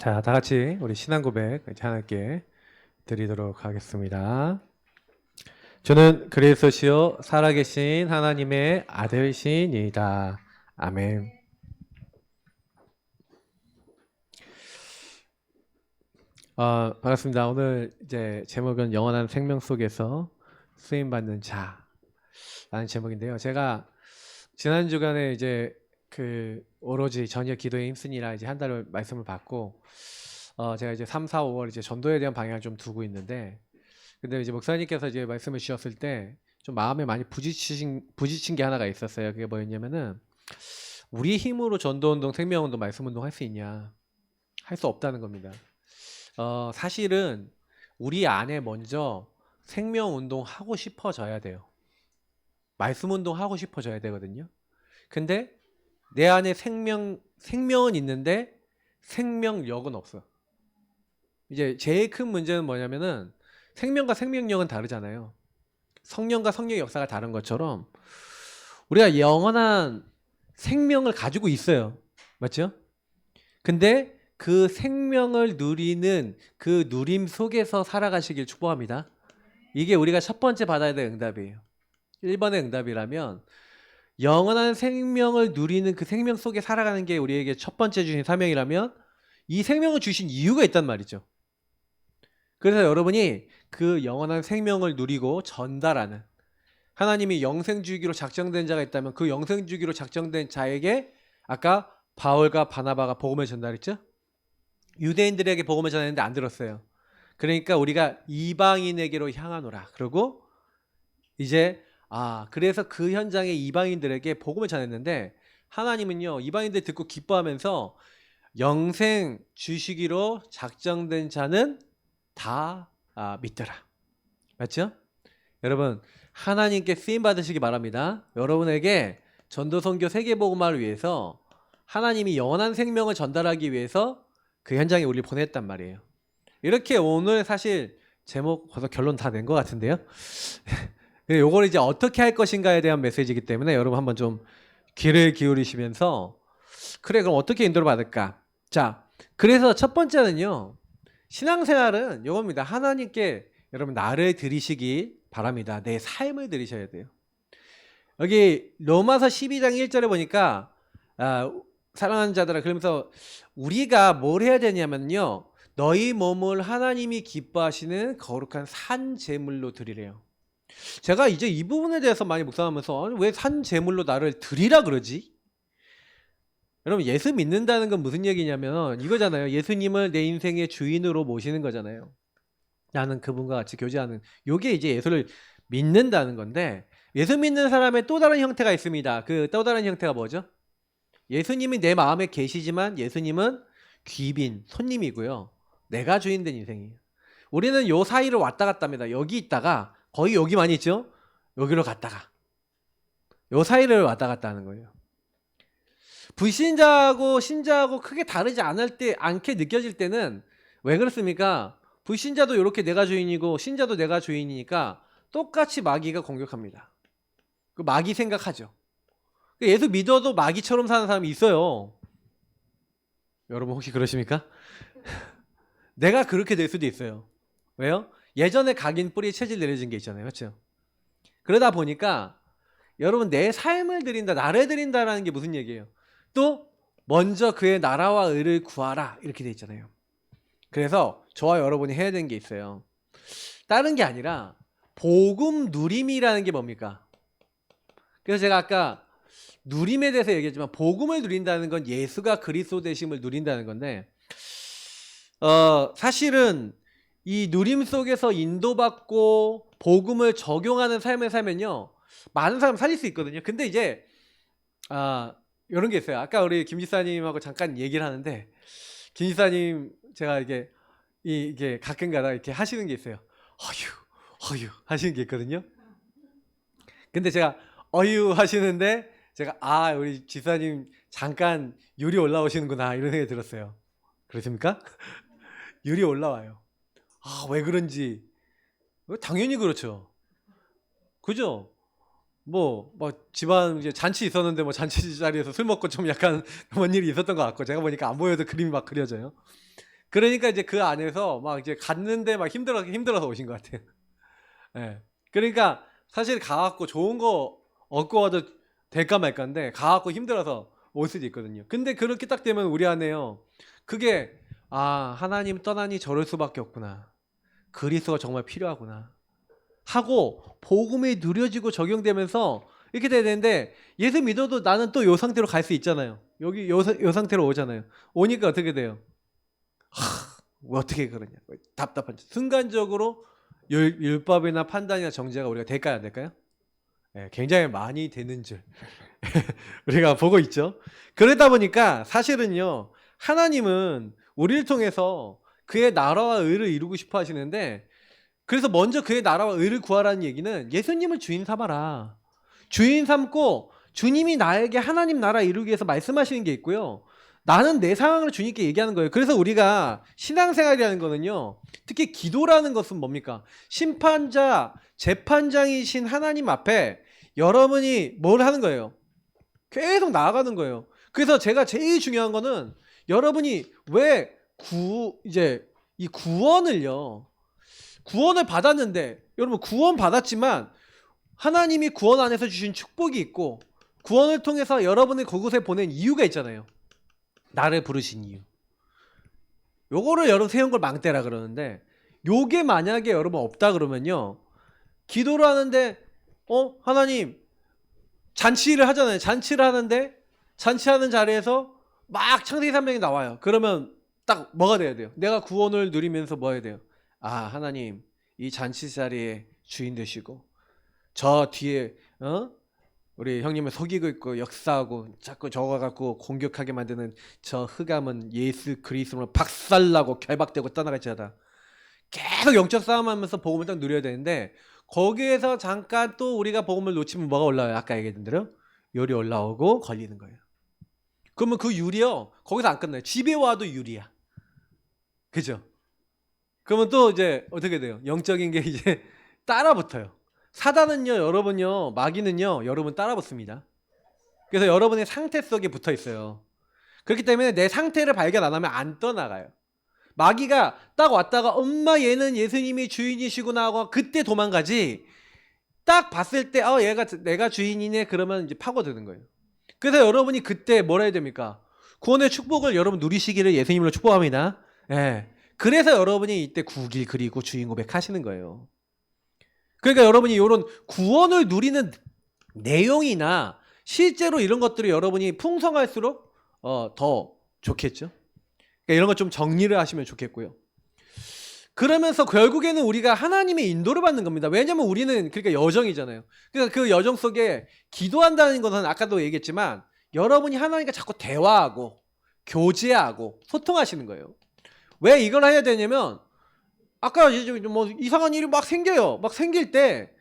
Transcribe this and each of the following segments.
자, 다 같이 우리 신앙 고백 함께 드리도록 하겠습니다. 저는 그리스도시요 살아계신 하나님의 아들이시니이다. 아멘. 반갑습니다. 오늘 이제 제목은 영원한 생명 속에서 쓰임 받는 자라는 제목인데요. 제가 지난 주간에 이제 오로지 저녁 기도에 힘쓰니라 이제 한 달 말씀을 받고 제가 이제 3, 4, 5월 이제 전도에 대한 방향을 좀 두고 있는데, 근데 이제 목사님께서 이제 말씀을 주셨을 때 좀 마음에 많이 부딪힌 게 하나가 있었어요. 그게 뭐였냐면은, 우리 힘으로 전도운동, 생명운동, 말씀운동 할 수 있냐? 할 수 없다는 겁니다. 사실은 우리 안에 먼저 생명운동 하고 싶어져야 돼요. 말씀운동 하고 싶어져야 되거든요. 근데 내 안에 생명은 있는데 생명력은 없어. 이제 제일 큰 문제는 뭐냐면은, 생명과 생명력은 다르잖아요. 성령과 성령의 역사가 다른 것처럼 우리가 영원한 생명을 가지고 있어요. 맞죠? 근데 그 생명을 누리는 그 누림 속에서 살아가시길 축복합니다. 이게 우리가 첫 번째 받아야 될 응답이에요. 1번의 응답이라면, 영원한 생명을 누리는 그 생명 속에 살아가는 게 우리에게 첫 번째 주신 사명이라면, 이 생명을 주신 이유가 있단 말이죠. 그래서 여러분이 그 영원한 생명을 누리고 전달하는, 하나님이 영생 주기로 작정된 자가 있다면 그 영생 주기로 작정된 자에게, 아까 바울과 바나바가 복음을 전달했죠? 유대인들에게 복음을 전했는데 안 들었어요. 그러니까 우리가 이방인에게로 향하노라. 그리고 이제 그래서 그 현장에 이방인들에게 복음을 전했는데, 하나님은요 이방인들 듣고 기뻐하면서 영생 주시기로 작정된 자는 다 믿더라. 맞죠? 여러분, 하나님께 쓰임 받으시기 바랍니다. 여러분에게 전도 선교 세계복음화를 위해서 하나님이 영원한 생명을 전달하기 위해서 그 현장에 우리를 보냈단 말이에요. 이렇게 오늘 사실 제목 벌써 결론 다 낸 것 같은데요. 요걸 이제 어떻게 할 것인가에 대한 메시지이기 때문에 여러분 한번 좀 귀를 기울이시면서, 그래 그럼 어떻게 인도를 받을까? 자, 그래서 첫 번째는요, 신앙생활은 요겁니다. 하나님께 여러분 나를 드리시기 바랍니다. 내 삶을 드리셔야 돼요. 여기 로마서 12장 1절에 보니까 사랑하는 자들아, 그러면서 우리가 뭘 해야 되냐면요, 너희 몸을 하나님이 기뻐하시는 거룩한 산 제물로 드리래요. 제가 이제 이 부분에 대해서 많이 묵상하면서, 왜 산 제물로 나를 드리라 그러지? 여러분, 예수 믿는다는 건 무슨 얘기냐면 이거잖아요. 예수님을 내 인생의 주인으로 모시는 거잖아요. 나는 그분과 같이 교제하는, 요게 이제 예수를 믿는다는 건데, 예수 믿는 사람의 또 다른 형태가 있습니다. 그 또 다른 형태가 뭐죠? 예수님이 내 마음에 계시지만 예수님은 귀빈, 손님이고요, 내가 주인 된 인생이에요. 우리는 요 사이를 왔다 갔다 합니다. 여기 있다가, 거의 여기만 있죠? 여기로 갔다가, 요 사이를 왔다 갔다 하는 거예요. 불신자하고 신자하고 크게 다르지 않게 느껴질 때는 왜 그렇습니까? 불신자도 이렇게 내가 주인이고 신자도 내가 주인이니까 똑같이 마귀가 공격합니다. 그 마귀 생각하죠. 예수 믿어도 마귀처럼 사는 사람이 있어요. 여러분 혹시 그러십니까? 내가 그렇게 될 수도 있어요. 왜요? 예전에 각인 뿌리에 체질 내려진 게 있잖아요. 그렇죠? 그러다 보니까 여러분, 내 삶을 드린다, 나를 드린다라는 게 무슨 얘기예요? 또 먼저 그의 나라와 의를 구하라, 이렇게 돼 있잖아요. 그래서 저와 여러분이 해야 되는 게 있어요. 다른 게 아니라 복음 누림이라는 게 뭡니까? 그래서 제가 아까 누림에 대해서 얘기했지만, 복음을 누린다는 건 예수가 그리스도 되심을 누린다는 건데, 사실은 이 누림 속에서 인도받고 복음을 적용하는 삶을 살면요, 많은 사람 살릴 수 있거든요. 근데 이제 이런 게 있어요. 아까 우리 김 지사님하고 잠깐 얘기를 하는데, 김 지사님 제가 이게 가끔가다 이렇게 하시는 게 있어요. 어휴 하시는 게 있거든요. 근데 제가 어휴 하시는데, 제가 우리 지사님 잠깐 유리 올라오시는구나, 이런 생각이 들었어요. 그렇습니까? 유리 올라와요. 왜 그런지. 당연히 그렇죠. 그죠? 뭐 집안 이제 잔치 있었는데, 뭐 잔치 자리에서 술 먹고 좀 약간 뭔 일이 있었던 것 같고, 제가 보니까 안 보여도 그림이 막 그려져요. 그러니까 이제 그 안에서 막 이제 갔는데 막 힘들어서 오신 것 같아요. 예. 그러니까 사실 가갖고 좋은 거 얻고 와도 될까 말까인데 가갖고 힘들어서 올 수도 있거든요. 근데 그렇게 딱 되면 우리 안에요. 그게 아 하나님 떠나니 저럴 수밖에 없구나. 그리스도가 정말 필요하구나. 하고 복음이 누려지고 적용되면서 이렇게 돼야 되는데 예수 믿어도 나는 또 요 상태로 갈 수 있잖아요. 여기 요 상태로 오잖아요. 오니까 어떻게 돼요? 왜 어떻게 그러냐. 답답한 순간적으로 율법이나 판단이나 정죄가 우리가 될까요 안 될까요? 예, 굉장히 많이 되는 줄 우리가 보고 있죠. 그러다 보니까 사실은요 하나님은 우리를 통해서 그의 나라와 의를 이루고 싶어 하시는데 그래서 먼저 그의 나라와 의를 구하라는 얘기는 예수님을 주인 삼아라. 주인 삼고 주님이 나에게 하나님 나라 이루기 위해서 말씀하시는 게 있고요. 나는 내 상황을 주님께 얘기하는 거예요. 그래서 우리가 신앙생활이라는 거는요. 특히 기도라는 것은 뭡니까? 심판자, 재판장이신 하나님 앞에 여러분이 뭘 하는 거예요? 계속 나아가는 거예요. 그래서 제가 제일 중요한 거는 여러분이 왜 이제 이 구원을 받았는데 여러분 구원 받았지만 하나님이 구원 안에서 주신 축복이 있고 구원을 통해서 여러분을 그곳에 보낸 이유가 있잖아요. 나를 부르신 이유. 요거를 여러분 세운 걸 망대라 그러는데 요게 만약에 여러분 없다 그러면요. 기도를 하는데 하나님 잔치를 하잖아요. 잔치를 하는데 잔치하는 자리에서 막 창세기 3장이 나와요. 그러면 딱 뭐가 돼야 돼요? 내가 구원을 누리면서 뭐 해야 돼요? 아 하나님 이 잔치 자리에 주인 되시고 저 뒤에 우리 형님을 속이고 있고 역사하고 자꾸 저거 갖고 공격하게 만드는 저 흑암은 예수 그리스도로 박살나고 결박되고 떠나갈지어다. 계속 영적 싸움하면서 복음을 딱 누려야 되는데 거기에서 잠깐 또 우리가 복음을 놓치면 뭐가 올라와요? 아까 얘기했던 대로 열이 올라오고 걸리는 거예요. 그러면 그 유리요 거기서 안 끝나요. 집에 와도 유리야. 그죠? 그러면 또 이제 어떻게 돼요? 영적인 게 이제 따라붙어요. 사단은요 여러분요 마귀는요 여러분 따라붙습니다. 그래서 여러분의 상태 속에 붙어 있어요. 그렇기 때문에 내 상태를 발견 안 하면 안 떠나가요. 마귀가 딱 왔다가 엄마 얘는 예수님이 주인이시구나 하고 그때 도망가지 딱 봤을 때 얘가 내가 주인이네 그러면 이제 파고드는 거예요. 그래서 여러분이 그때 뭐라 해야 됩니까? 구원의 축복을 여러분 누리시기를 예수님으로 축복합니다. 예. 그래서 여러분이 이때 구길 그리고 주인 고백하시는 거예요. 그러니까 여러분이 이런 구원을 누리는 내용이나 실제로 이런 것들이 여러분이 풍성할수록 더 좋겠죠. 그러니까 이런 거 좀 정리를 하시면 좋겠고요. 그러면서 결국에는 우리가 하나님의 인도를 받는 겁니다. 왜냐면 우리는 그러니까 여정이잖아요. 그러니까 그 여정 속에 기도한다는 것은 아까도 얘기했지만 여러분이 하나님과 자꾸 대화하고 교제하고 소통하시는 거예요. 왜 이걸 해야 되냐면 아까 이제 뭐 이상한 일이 막 생겨요. 막 생길 때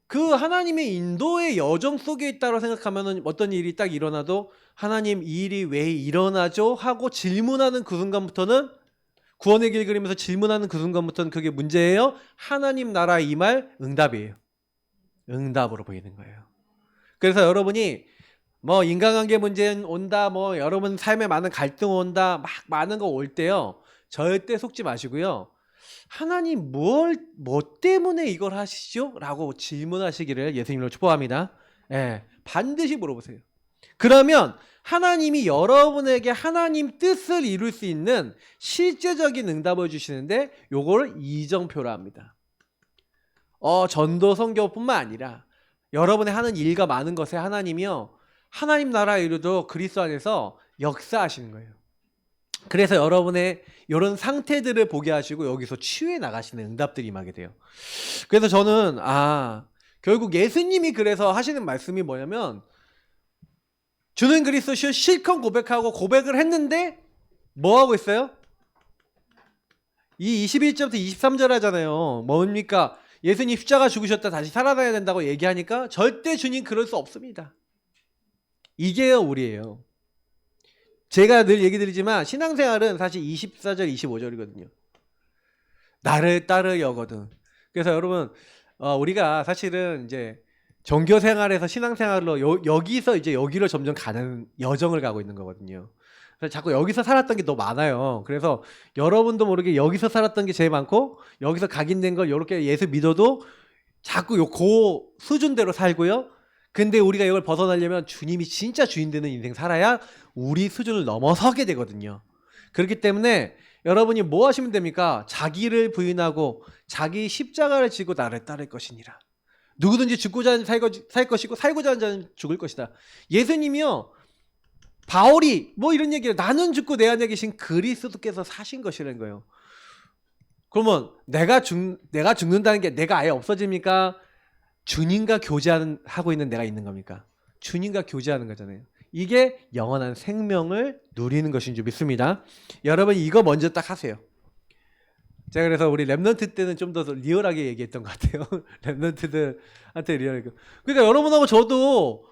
그 하나님의 인도의 여정 속에 있다고 생각하면은 어떤 일이 딱 일어나도 하나님 이 일이 왜 일어나죠? 하고 질문하는 그 순간부터는 구원의 길 그리면서 질문하는 그 순간부터는 그게 문제예요. 하나님 나라 이 말 응답이에요. 응답으로 보이는 거예요. 그래서 여러분이 뭐 인간관계 문제 온다, 뭐 여러분 삶에 많은 갈등 온다, 막 많은 거 올 때요. 절대 속지 마시고요. 하나님 뭐 때문에 이걸 하시죠? 라고 질문하시기를 예수님으로 축복합니다. 예, 반드시 물어보세요. 그러면 하나님이 여러분에게 하나님 뜻을 이룰 수 있는 실제적인 응답을 주시는데 요걸 이정표라 합니다. 전도 선교뿐만 아니라 여러분의 하는 일과 많은 것에 하나님이요 하나님 나라 이루도 그리스도 안에서 역사하시는 거예요. 그래서 여러분의 이런 상태들을 보게 하시고 여기서 치유해 나가시는 응답들이 임하게 돼요. 그래서 저는 결국 예수님이 그래서 하시는 말씀이 뭐냐면 주는 그리스도시요 실컷 고백하고 고백을 했는데 뭐 하고 있어요? 이 21절부터 23절 하잖아요. 뭡니까? 예수님 십자가 죽으셨다 다시 살아나야 된다고 얘기하니까 절대 주님 그럴 수 없습니다. 이게요 우리예요. 제가 늘 얘기 드리지만 신앙생활은 사실 24절 25절이거든요. 나를 따르여거든. 그래서 여러분 우리가 사실은 이제 종교생활에서 신앙생활로 여기서 이제 여기로 점점 가는 여정을 가고 있는 거거든요. 그래서 자꾸 여기서 살았던 게 더 많아요. 그래서 여러분도 모르게 여기서 살았던 게 제일 많고 여기서 각인된 걸 이렇게 예수 믿어도 자꾸 요 고 수준대로 살고요. 근데 우리가 이걸 벗어나려면 주님이 진짜 주인 되는 인생 살아야 우리 수준을 넘어서게 되거든요. 그렇기 때문에 여러분이 뭐 하시면 됩니까? 자기를 부인하고 자기 십자가를 지고 나를 따를 것이니라. 누구든지 죽고자 하는 자는 살 것이고 살고자 하는 자는 죽을 것이다. 예수님이요. 바울이 뭐 이런 얘기를 나는 죽고 내 안에 계신 그리스도께서 사신 것이라는 거예요. 그러면 내가 죽는다는 게 내가 아예 없어집니까? 주님과 교제하고 있는 내가 있는 겁니까? 주님과 교제하는 거잖아요. 이게 영원한 생명을 누리는 것인 줄 믿습니다. 여러분 이거 먼저 딱 하세요. 제가 그래서 우리 랩넌트 때는 좀 더 리얼하게 얘기했던 것 같아요. 랩넌트들한테 리얼하게. 그러니까 여러분하고 저도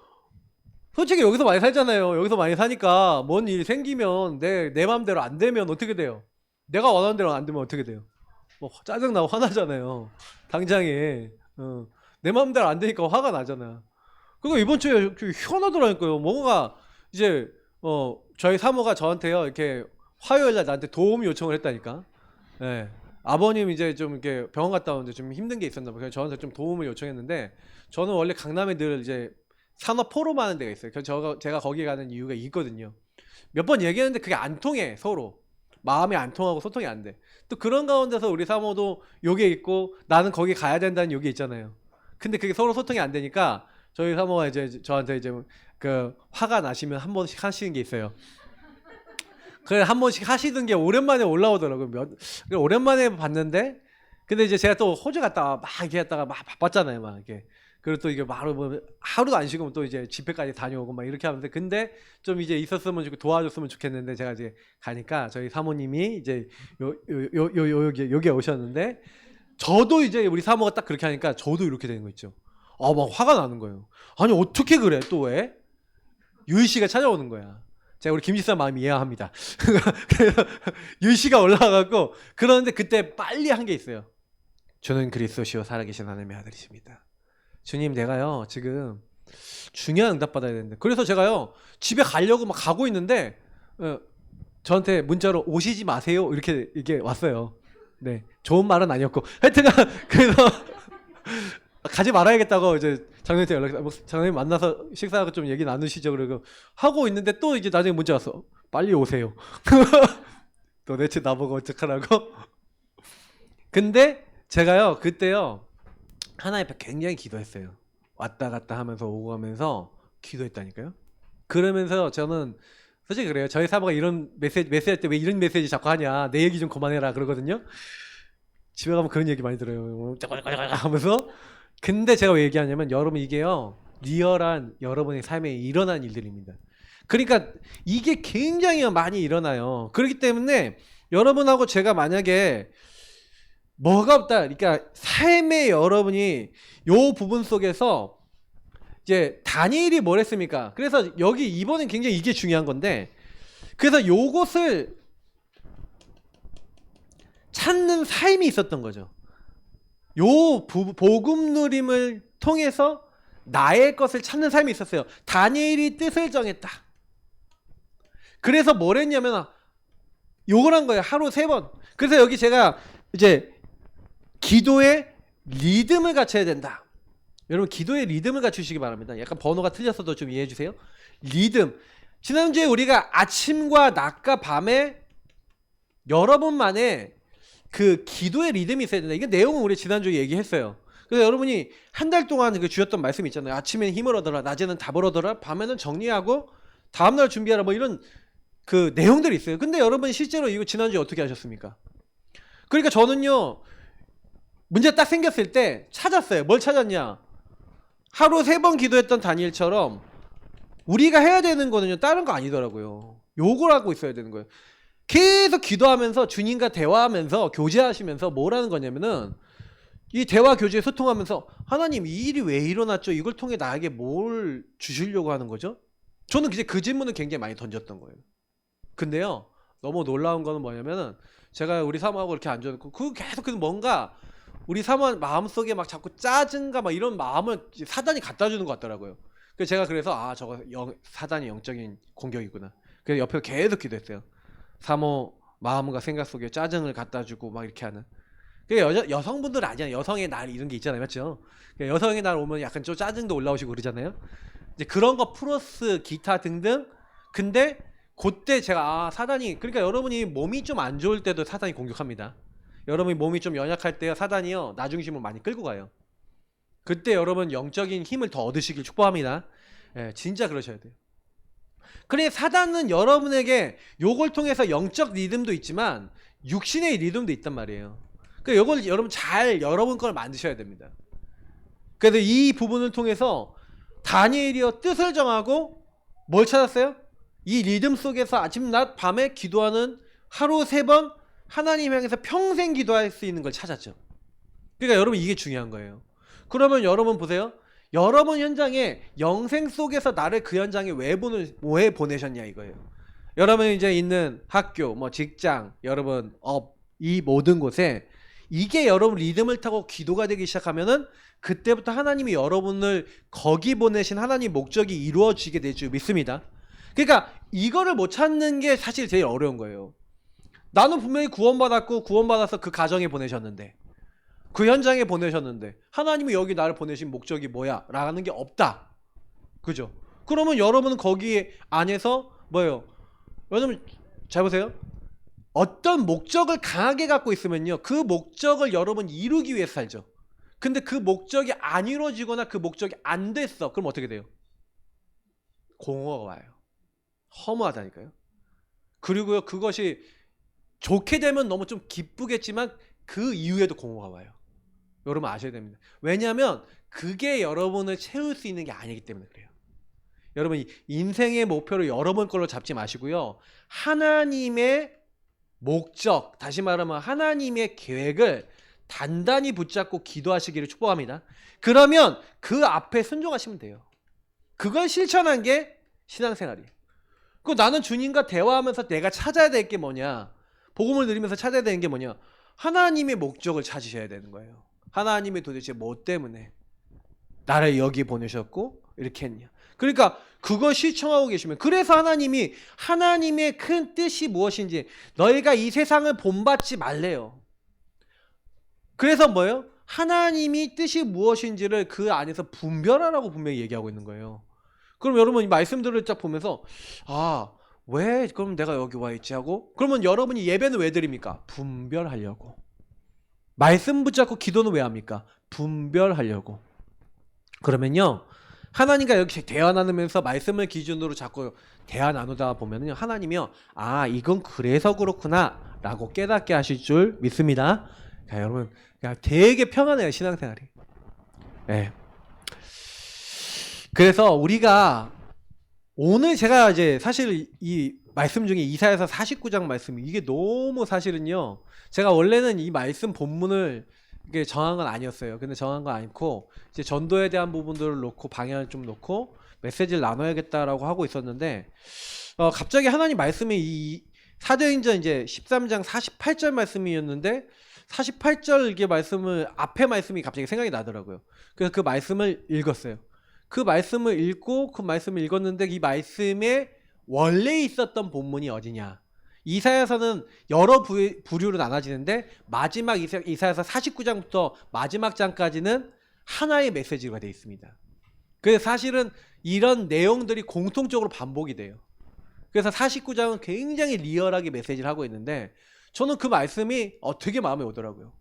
솔직히 여기서 많이 살잖아요. 여기서 많이 사니까 뭔 일이 생기면 내 마음대로 안 되면 어떻게 돼요? 내가 원하는 대로 안 되면 어떻게 돼요? 뭐 짜증나고 화나잖아요. 당장에. 내 마음대로 안 되니까 화가 나잖아. 그리고 이번 주에 희한하더라니까요. 뭔가 이제 저희 사모가 저한테요 이렇게 화요일날 나한테 도움 요청을 했다니까. 네. 아버님 이제 좀 이렇게 병원 갔다 오는데 좀 힘든 게 있었나 봐요. 그래서 저한테 좀 도움을 요청했는데 저는 원래 강남에 늘 이제 산업 포럼 하는 데가 있어요. 그래서 제가 거기 가는 이유가 있거든요. 몇 번 얘기했는데 그게 안 통해 서로. 마음이 안 통하고 소통이 안 돼. 또 그런 가운데서 우리 사모도 요게 있고 나는 거기 가야 된다는 요게 있잖아요. 근데 그게 서로 소통이 안 되니까 저희 사모가 이제 저한테 이제 그 화가 나시면 한 번씩 하시는 게 있어요. 그래 한 번씩 하시던 게 오랜만에 올라오더라고요. 오랜만에 봤는데 근데 이제 제가 또 호주 갔다가 막 이렇게 했다가 막 바빴잖아요. 막 이렇게. 그리고 또 이게 바로 뭐 하루도 안 쉬고 또 이제 집회까지 다녀오고 막 이렇게 하면서 근데 좀 이제 있었으면 좋고 도와줬으면 좋겠는데 제가 이제 가니까 저희 사모님이 이제 여기 오셨는데 저도 이제 우리 사모가 딱 그렇게 하니까 저도 이렇게 되는 거 있죠. 막 화가 나는 거예요. 아니 어떻게 그래 또 왜? 유희 씨가 찾아오는 거야. 제가 우리 김지사 마음이 이해합니다. 그래서 유희 씨가 올라가고 그러는데 그때 빨리 한 게 있어요. 저는 그리스도시요 살아계신 하나님의 아들이십니다. 주님 내가요 지금 중요한 응답 받아야 되는데 그래서 제가요 집에 가려고 막 가고 있는데 저한테 문자로 오시지 마세요 이렇게 이게 왔어요. 네 좋은 말은 아니었고 하여튼간 그래서 가지 말아야겠다고 이제 장로님한테 연락해서 장로님 만나서 식사하고 좀 얘기 나누시죠 그러고 하고 있는데 또 이제 나중에 문자 왔어. 빨리 오세요. 도대체 나보고 어떡하라고? 근데 제가요 그때요 하나님 앞에 굉장히 기도했어요. 왔다 갔다 하면서 오고 가면서 기도했다니까요. 그러면서 저는 솔직히 그래요. 저희 사모가 이런 메시지 할 때 왜 이런 메시지 자꾸 하냐. 내 얘기 좀 그만해라 그러거든요. 집에 가면 그런 얘기 많이 들어요. 하면서 근데 제가 왜 얘기하냐면 여러분 이게요. 리얼한 여러분의 삶에 일어난 일들입니다. 그러니까 이게 굉장히 많이 일어나요. 그렇기 때문에 여러분하고 제가 만약에 뭐가 없다. 그러니까 삶의 여러분이 요 부분 속에서 이제 다니엘이 뭘 했습니까? 그래서 여기 이번엔 굉장히 이게 중요한 건데 그래서 요것을 찾는 삶이 있었던 거죠. 요 복음 누림을 통해서 나의 것을 찾는 삶이 있었어요. 다니엘이 뜻을 정했다. 그래서 뭘 했냐면 요걸 한 거예요. 하루 3번. 그래서 여기 제가 이제 기도의 리듬을 갖춰야 된다. 여러분 기도의 리듬을 갖추시기 바랍니다. 약간 번호가 틀렸어도 좀 이해해 주세요. 리듬. 지난주에 우리가 아침과 낮과 밤에 여러분만의 그 기도의 리듬이 있어야 된다. 이게 내용은 우리 지난주에 얘기했어요. 그래서 여러분이 한 달 동안 그 주셨던 말씀 있잖아요. 아침에는 힘을 얻어라, 낮에는 답을 얻어라, 밤에는 정리하고 다음날 준비하라 뭐 이런 그 내용들이 있어요. 근데 여러분 실제로 이거 지난주에 어떻게 하셨습니까? 그러니까 저는요 문제 딱 생겼을 때 찾았어요. 뭘 찾았냐? 하루 3번 기도했던 다니엘처럼 우리가 해야 되는 거는요 다른 거 아니더라고요. 요걸 하고 있어야 되는 거예요. 계속 기도하면서 주님과 대화하면서 교제하시면서 뭘 하는 거냐면은 이 대화 교제 소통하면서 하나님 이 일이 왜 일어났죠? 이걸 통해 나에게 뭘 주시려고 하는 거죠? 저는 이제 그 질문을 굉장히 많이 던졌던 거예요. 근데요 너무 놀라운 거는 뭐냐면은 제가 우리 사모하고 이렇게 앉아놓고 그 계속 뭔가 우리 사모 마음속에 막 자꾸 짜증과 막 이런 마음을 사단이 갖다 주는 것 같더라고요. 그래서 제가 그래서 저거 사단이 영적인 공격이구나. 그래서 옆에서 계속 기도했어요. 사모 마음과 생각 속에 짜증을 갖다 주고 막 이렇게 하는. 그 여성분들은 아니잖아요. 여성의 날 이런 게 있잖아요, 맞죠? 여성의 날 오면 약간 좀 짜증도 올라오시고 그러잖아요. 이제 그런 거 플러스 기타 등등. 근데 그때 제가 사단이, 그러니까 여러분이 몸이 좀 안 좋을 때도 사단이 공격합니다. 여러분이 몸이 좀 연약할 때 사단이요 나 중심을 많이 끌고 가요. 그때 여러분 영적인 힘을 더 얻으시길 축복합니다. 예, 진짜 그러셔야 돼요. 그래 사단은 여러분에게 요걸 통해서 영적 리듬도 있지만 육신의 리듬도 있단 말이에요. 그러니까 요걸 여러분 잘 여러분 걸 만드셔야 됩니다. 그래서 이 부분을 통해서 다니엘이요 뜻을 정하고 뭘 찾았어요? 이 리듬 속에서 아침 낮 밤에 기도하는 하루 3번 하나님 향해서 평생 기도할 수 있는 걸 찾았죠. 그러니까 여러분 이게 중요한 거예요. 그러면 여러분 보세요. 여러분 현장에 영생 속에서 나를 그 현장에 왜 보내셨냐 이거예요. 여러분 이제 있는 학교, 뭐 직장, 여러분 이 모든 곳에 이게 여러분 리듬을 타고 기도가 되기 시작하면은 그때부터 하나님이 여러분을 거기 보내신 하나님 목적이 이루어지게 될 줄 믿습니다. 그러니까 이거를 못 찾는 게 사실 제일 어려운 거예요. 나는 분명히 구원받았고 구원받아서 그 가정에 보내셨는데 그 현장에 보내셨는데 하나님이 여기 나를 보내신 목적이 뭐야? 라는 게 없다. 그죠? 그러면 여러분은 거기 안에서 뭐예요? 여러분 잘 보세요. 어떤 목적을 강하게 갖고 있으면요. 그 목적을 여러분 이루기 위해서 살죠. 근데 그 목적이 안 이루어지거나 그 목적이 안 됐어. 그럼 어떻게 돼요? 공허가 와요. 허무하다니까요. 그리고요. 그것이 좋게 되면 너무 좀 기쁘겠지만 그 이후에도 공허가 와요. 여러분 아셔야 됩니다. 왜냐하면 그게 여러분을 채울 수 있는 게 아니기 때문에 그래요. 여러분 인생의 목표를 여러분 걸로 잡지 마시고요. 하나님의 목적, 다시 말하면 하나님의 계획을 단단히 붙잡고 기도하시기를 축복합니다. 그러면 그 앞에 순종하시면 돼요. 그걸 실천한 게 신앙생활이에요. 그 나는 주님과 대화하면서 내가 찾아야 될 게 뭐냐? 복음을 누리면서 찾아야 되는 게 뭐냐? 하나님의 목적을 찾으셔야 되는 거예요. 하나님이 도대체 뭐 때문에 나를 여기 보내셨고 이렇게 했냐? 그러니까 그걸 실천하고 계시면, 그래서 하나님이 하나님의 큰 뜻이 무엇인지 너희가 이 세상을 본받지 말래요. 그래서 뭐예요? 하나님이 뜻이 무엇인지를 그 안에서 분별하라고 분명히 얘기하고 있는 거예요. 그럼 여러분 이 말씀들을 쫙 보면서 왜 그럼 내가 여기 와 있지 하고, 그러면 여러분이 예배는 왜 드립니까? 분별하려고. 말씀 붙잡고 기도는 왜 합니까? 분별하려고. 그러면요 하나님과 여기 대화 나누면서 말씀을 기준으로 자꾸 대화 나누다 보면요 하나님이요 이건 그래서 그렇구나 라고 깨닫게 하실 줄 믿습니다. 자, 여러분 그냥 되게 평안해요 신앙생활이. 네. 그래서 우리가 오늘 제가 이제 사실 이 말씀 중에 이사야서 49장 말씀, 이게 너무 사실은요 제가 원래는 이 말씀 본문을 이게 정한 건 아니었어요. 근데 정한 건 아니고 이제 전도에 대한 부분들을 놓고 방향을 좀 놓고 메시지를 나눠야겠다라고 하고 있었는데 갑자기 하나님 말씀이 이 사도행전 이제 13장 48절 말씀이었는데 48절 이게 말씀을 앞에 말씀이 갑자기 생각이 나더라고요. 그래서 그 말씀을 읽었어요. 그 말씀을 읽고 그 말씀을 읽었는데 이 말씀에 원래 있었던 본문이 어디냐? 이사야서는 여러 부류로 나눠지는데 마지막 이사야서 49장부터 마지막 장까지는 하나의 메시지가 되어 있습니다. 그래서 사실은 이런 내용들이 공통적으로 반복이 돼요. 그래서 49장은 굉장히 리얼하게 메시지를 하고 있는데 저는 그 말씀이 되게 마음에 오더라고요.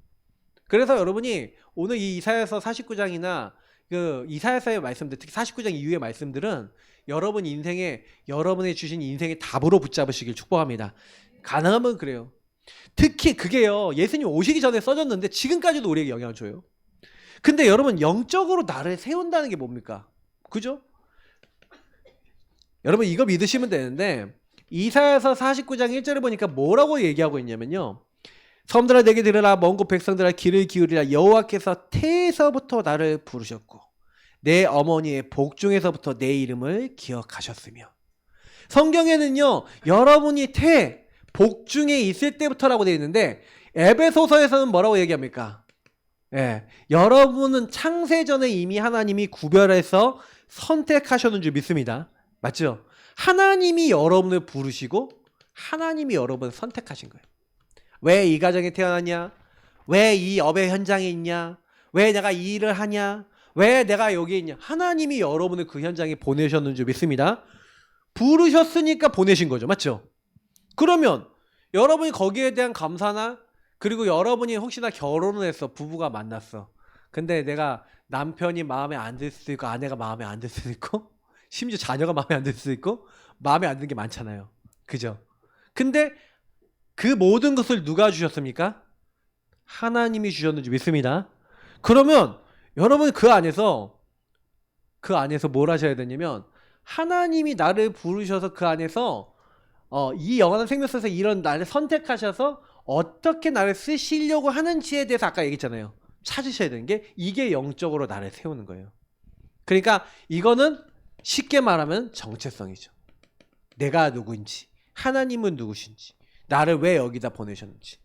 그래서 여러분이 오늘 이 이사야서 49장이나 그 이사야서의 말씀들, 특히 49장 이후의 말씀들은 여러분 인생에 여러분이 주신 인생의 답으로 붙잡으시길 축복합니다. 가능하면 그래요. 특히 그게요 예수님 오시기 전에 써졌는데 지금까지도 우리에게 영향을 줘요. 근데 여러분 영적으로 나를 세운다는 게 뭡니까? 그죠? 여러분 이거 믿으시면 되는데 이사야서 49장 1절을 보니까 뭐라고 얘기하고 있냐면요 섬들아 내게 들으라 먼 곳 백성들아 귀를 기울이라 여호와께서 태에서부터 나를 부르셨고 내 어머니의 복중에서부터 내 이름을 기억하셨으며. 성경에는요 여러분이 태 복중에 있을 때부터라고 되어 있는데 에베소서에서는 뭐라고 얘기합니까? 여러분은 창세 전에 이미 하나님이 구별해서 선택하셨는 줄 믿습니다. 맞죠? 하나님이 여러분을 부르시고 하나님이 여러분을 선택하신 거예요. 왜 이 가정에 태어났냐? 왜 이 업의 현장에 있냐? 왜 내가 이 일을 하냐? 왜 내가 여기 있냐? 하나님이 여러분을 그 현장에 보내셨는 줄 믿습니다. 부르셨으니까 보내신 거죠. 맞죠? 그러면 여러분이 거기에 대한 감사나, 그리고 여러분이 혹시나 결혼을 했어. 부부가 만났어. 근데 내가 남편이 마음에 안 들 수도 있고 아내가 마음에 안 들 수도 있고 심지어 자녀가 마음에 안 들 수도 있고 마음에 안 드는 게 많잖아요. 그죠? 근데 그 모든 것을 누가 주셨습니까? 하나님이 주셨는지 믿습니다. 그러면 여러분 그 안에서 뭘 하셔야 되냐면, 하나님이 나를 부르셔서 그 안에서 이 영원한 생명에서 이런 나를 선택하셔서 어떻게 나를 쓰시려고 하는지에 대해서 아까 얘기했잖아요. 찾으셔야 되는 게, 이게 영적으로 나를 세우는 거예요. 그러니까 이거는 쉽게 말하면 정체성이죠. 내가 누구인지, 하나님은 누구신지, 나를 왜 여기다 보내셨는지.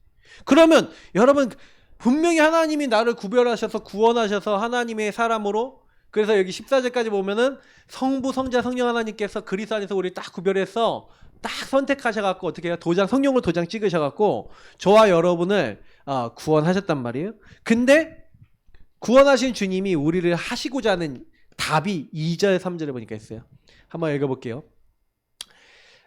그러면 여러분 분명히 하나님이 나를 구별하셔서 구원하셔서 하나님의 사람으로, 그래서 여기 14절까지 보면은 성부, 성자, 성령 하나님께서 그리스도 안에서 우리를 딱 구별해서 딱 선택하셔갖고 어떻게 해요? 성령으로 도장 찍으셔갖고 저와 여러분을 구원하셨단 말이에요. 근데 구원하신 주님이 우리를 하시고자 하는 답이 2절 3절에 보니까 있어요. 한번 읽어볼게요.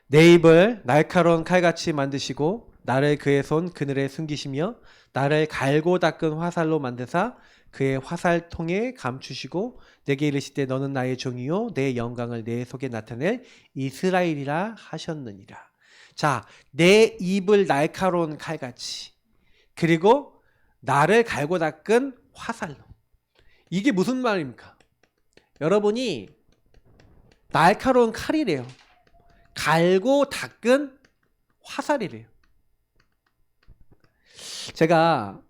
내 입을 날카로운 칼같이 만드시고 나를 그의 손 그늘에 숨기시며 나를 갈고 닦은 화살로 만드사 그의 화살통에 감추시고 내게 이르시되 너는 나의 종이요 내 영광을 내 속에 나타낼 이스라엘이라 하셨느니라. 자, 내 입을 날카로운 칼같이, 그리고 나를 갈고 닦은 화살로. 이게 무슨 말입니까? 여러분이 날카로운 칼이래요. 갈고 닦은 화살이래요. 제가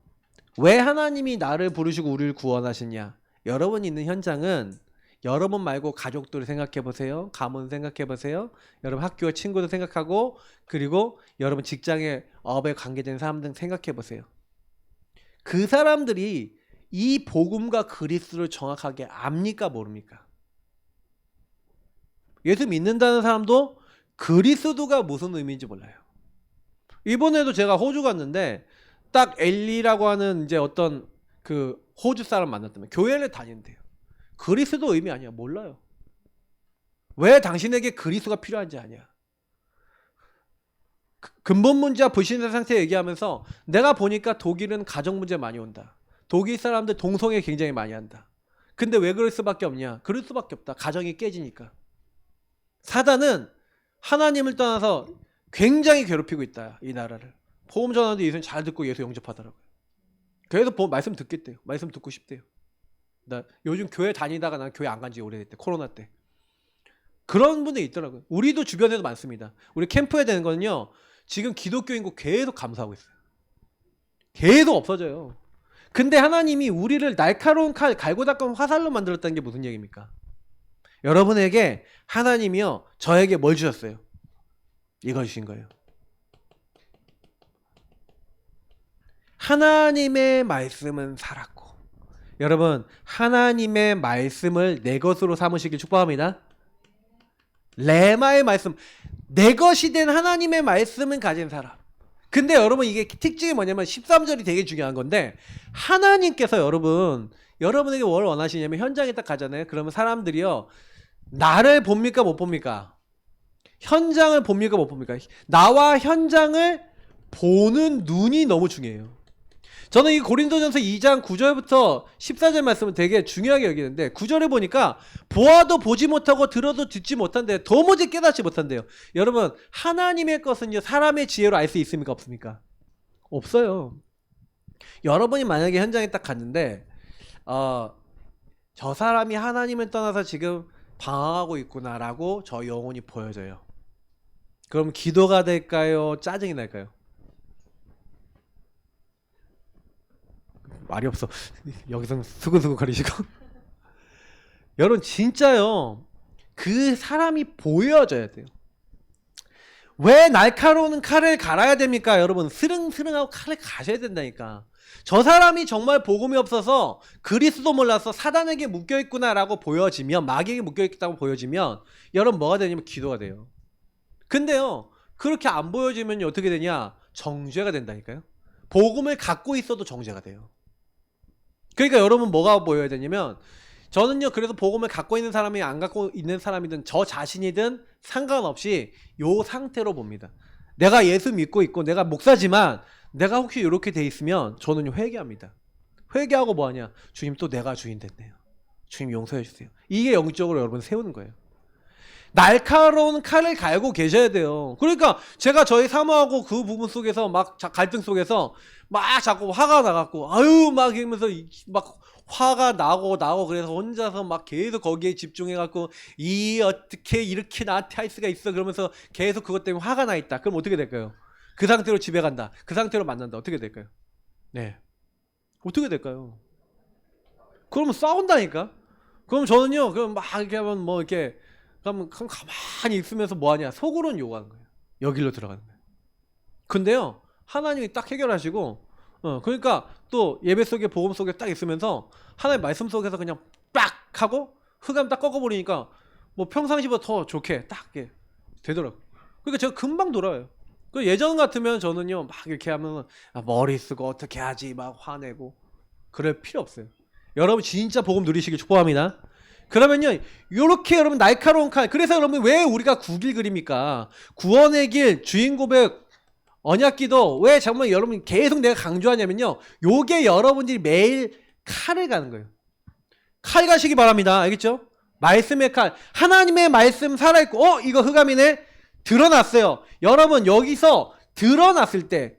왜 하나님이 나를 부르시고 우리를 구원하시냐? 여러분 있는 현장은 여러분 말고 가족들을 생각해 보세요. 가문 생각해 보세요. 여러분 학교 친구들 생각하고, 그리고 여러분 직장에 업에 관계된 사람들 생각해 보세요. 그 사람들이 이 복음과 그리스도를 정확하게 압니까 모릅니까? 예수 믿는다는 사람도 그리스도가 무슨 의미인지 몰라요. 이번에도 제가 호주 갔는데 딱 엘리라고 하는 이제 어떤 그 호주 사람 만났다면 교회를 다닌대요. 그리스도 의미 아니야. 몰라요. 왜 당신에게 그리스도가 필요한지 아니야. 근본 문제와 불신의 상태 얘기하면서 내가 보니까 독일은 가정 문제 많이 온다. 독일 사람들 동성애 굉장히 많이 한다. 근데 왜 그럴 수밖에 없냐? 그럴 수밖에 없다. 가정이 깨지니까. 사단은 하나님을 떠나서 굉장히 괴롭히고 있다. 이 나라를. 복음 전하는데 예수는 잘 듣고 예수 영접하더라고요. 그래서 말씀 듣겠대요. 말씀 듣고 싶대요. 나 요즘 교회 다니다가 난 교회 안 간 지 오래됐대. 코로나 때. 그런 분들이 있더라고요. 우리도 주변에도 많습니다. 우리 캠프에 되는 거는요, 지금 기독교인고 계속 감사하고 있어요. 계속 없어져요. 근데 하나님이 우리를 날카로운 칼, 갈고 닦은 화살로 만들었다는 게 무슨 얘기입니까? 여러분에게 하나님이요, 저에게 뭘 주셨어요? 이걸 주신 거예요. 하나님의 말씀은 살았고, 여러분 하나님의 말씀을 내 것으로 삼으시길 축복합니다. 레마의 말씀, 내 것이 된 하나님의 말씀은 가진 사람. 근데 여러분 이게 특징이 뭐냐면 13절이 되게 중요한 건데, 하나님께서 여러분에게 뭘 원하시냐면, 현장에 딱 가잖아요. 그러면 사람들이요, 나를 봅니까 못 봅니까? 현장을 봅니까 못 봅니까? 나와 현장을 보는 눈이 너무 중요해요. 저는 이 고린도전서 2장 9절부터 14절 말씀을 되게 중요하게 여기는데, 9절에 보니까 보아도 보지 못하고 들어도 듣지 못한데 도무지 깨닫지 못한대요. 여러분 하나님의 것은요, 사람의 지혜로 알 수 있습니까 없습니까? 없어요. 여러분이 만약에 현장에 딱 갔는데 저 사람이 하나님을 떠나서 지금 방황하고 있구나라고 저 영혼이 보여져요. 그럼 기도가 될까요? 짜증이 날까요? 말이 없어. 여기서는 수근수근 거리시고. 여러분 진짜요, 그 사람이 보여져야 돼요. 왜 날카로운 칼을 갈아야 됩니까? 여러분 스릉스릉하고 칼을 가셔야 된다니까. 저 사람이 정말 복음이 없어서 그리스도 몰라서 사단에게 묶여있구나라고 보여지면, 마귀에게 묶여있다고 보여지면 여러분 뭐가 되냐면 기도가 돼요. 근데요 그렇게 안 보여지면 어떻게 되냐? 정죄가 된다니까요. 복음을 갖고 있어도 정죄가 돼요. 그러니까 여러분 뭐가 보여야 되냐면, 저는요 그래서 복음을 갖고 있는 사람이 안 갖고 있는 사람이든 저 자신이든 상관없이 요 상태로 봅니다. 내가 예수 믿고 있고 내가 목사지만 내가 혹시 이렇게 돼 있으면 저는 회개합니다. 회개하고 뭐하냐? 주님 또 내가 주인 됐네요. 주님 용서해 주세요. 이게 영적으로 여러분 세우는 거예요. 날카로운 칼을 갈고 계셔야 돼요. 그러니까 제가 저희 사모하고 그 부분 속에서 막 갈등 속에서 막 자꾸 화가 나갖고 아유 막 이러면서 막 화가 나고 그래서 혼자서 막 계속 거기에 집중해갖고 이 어떻게 이렇게 나한테 할 수가 있어 그러면서 계속 그것 때문에 화가 나 있다. 그럼 어떻게 될까요? 그 상태로 집에 간다. 그 상태로 만난다. 어떻게 될까요? 네. 어떻게 될까요? 그러면 싸운다니까? 그럼 저는요, 그럼 막 이렇게 하면 뭐 이렇게, 그럼 가만히 있으면서 뭐 하냐? 속으로는 요구하는 거예요. 여기로 들어가는 거예요. 근데요, 하나님이 딱 해결하시고, 그러니까 또 예배 속에 복음 속에 딱 있으면서 하나님 말씀 속에서 그냥 빡 하고 흑암 딱 꺾어버리니까 뭐 평상시보다 더 좋게 딱 되더라고요. 그러니까 제가 금방 돌아와요. 그 예전 같으면 저는요 막 이렇게 하면 머리 쓰고 어떻게 하지 막 화내고 그럴 필요 없어요. 여러분 진짜 복음 누리시길 축복합니다. 그러면요 요렇게 여러분 날카로운 칼, 그래서 여러분 왜 우리가 구길 그립니까? 구원의 길, 주인 고백, 언약기도 왜 정말 여러분 계속 내가 강조하냐면요, 요게 여러분들이 매일 칼을 가는 거예요. 칼 가시기 바랍니다. 알겠죠? 말씀의 칼, 하나님의 말씀 살아있고 이거 흑암이네 드러났어요. 여러분 여기서 드러났을 때,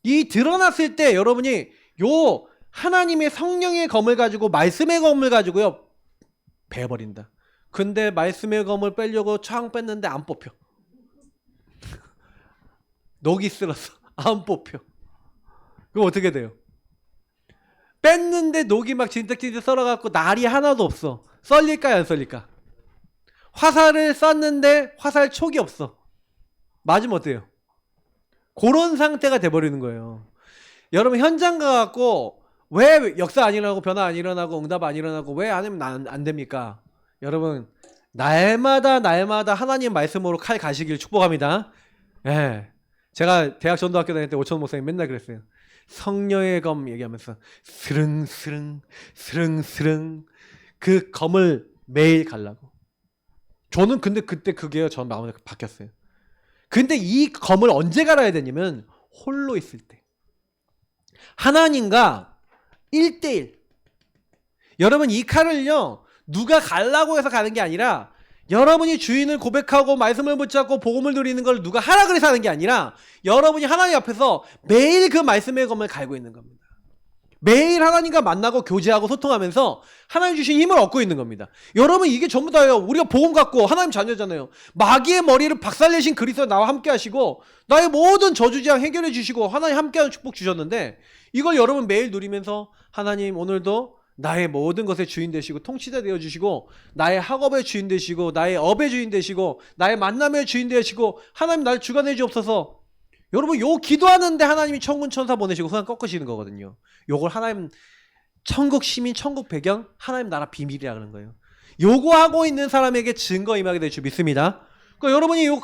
이 드러났을 때 여러분이 요 하나님의 성령의 검을 가지고 말씀의 검을 가지고요 베어버린다. 근데 말씀의 검을 빼려고 창 뺐는데 안 뽑혀. 녹이 쓸었어. 안 뽑혀. 그럼 어떻게 돼요? 뺐는데 녹이 막 진득진득 썰어갖고 날이 하나도 없어. 썰릴까요 안 썰릴까? 화살을 쐈는데 화살 촉이 없어. 맞으면 어때요? 그런 상태가 돼버리는 거예요. 여러분 현장 가갖고 왜 역사 안 일어나고 변화 안 일어나고 응답 안 일어나고 왜 안 하면 안 됩니까? 여러분 날마다 하나님 말씀으로 칼 가시길 축복합니다. 예. 제가 대학 전도학교 다닐 때 오천 목사님 맨날 그랬어요. 성령의 검 얘기하면서 스릉스릉 그 검을 매일 갈라고. 저는 근데 그때 그게 전 마음에 바뀌었어요. 근데 이 검을 언제 갈아야 되냐면 홀로 있을 때. 하나님과 1대1. 여러분 이 칼을요 누가 갈라고 해서 가는 게 아니라, 여러분이 주인을 고백하고 말씀을 붙잡고 복음을 누리는 걸 누가 하라 그래서 하는 게 아니라 여러분이 하나님 앞에서 매일 그 말씀의 검을 갈고 있는 겁니다. 매일 하나님과 만나고 교제하고 소통하면서 하나님 주신 힘을 얻고 있는 겁니다. 여러분 이게 전부 다예요. 우리가 복음 갖고 하나님 자녀잖아요. 마귀의 머리를 박살내신 그리스도 나와 함께 하시고 나의 모든 저주제한 해결해 주시고 하나님 함께하는 축복 주셨는데, 이걸 여러분 매일 누리면서 하나님 오늘도 나의 모든 것의 주인 되시고 통치자 되어주시고 나의 학업의 주인 되시고 나의 업의 주인 되시고 나의 만남의 주인 되시고 하나님 나를 주관해 주옵소서. 여러분 요 기도하는데 하나님이 천군 천사 보내시고 흑암 꺾으시는 거거든요. 요걸 하나님 천국 시민 천국 배경 하나님 나라 비밀이라 그러는 거예요. 요거 하고 있는 사람에게 증거 임하게 될 줄 믿습니다. 그러니까 여러분이 요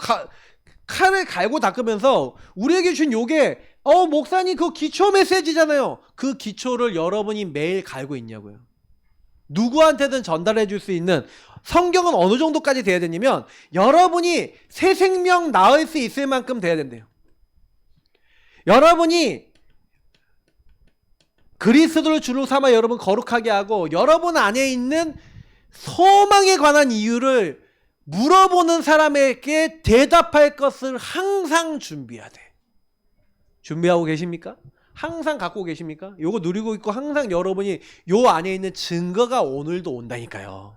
칼을 갈고 닦으면서 우리에게 준 요게 목사님 그 기초 메시지잖아요. 그 기초를 여러분이 매일 갈고 있냐고요. 누구한테든 전달해 줄 수 있는, 성경은 어느 정도까지 돼야 되냐면 여러분이 새 생명 낳을 수 있을 만큼 돼야 된대요. 여러분이 그리스도를 주로 삼아 여러분 거룩하게 하고 여러분 안에 있는 소망에 관한 이유를 물어보는 사람에게 대답할 것을 항상 준비해야 돼. 준비하고 계십니까? 항상 갖고 계십니까? 요거 누리고 있고 항상 여러분이 요 안에 있는 증거가 오늘도 온다니까요.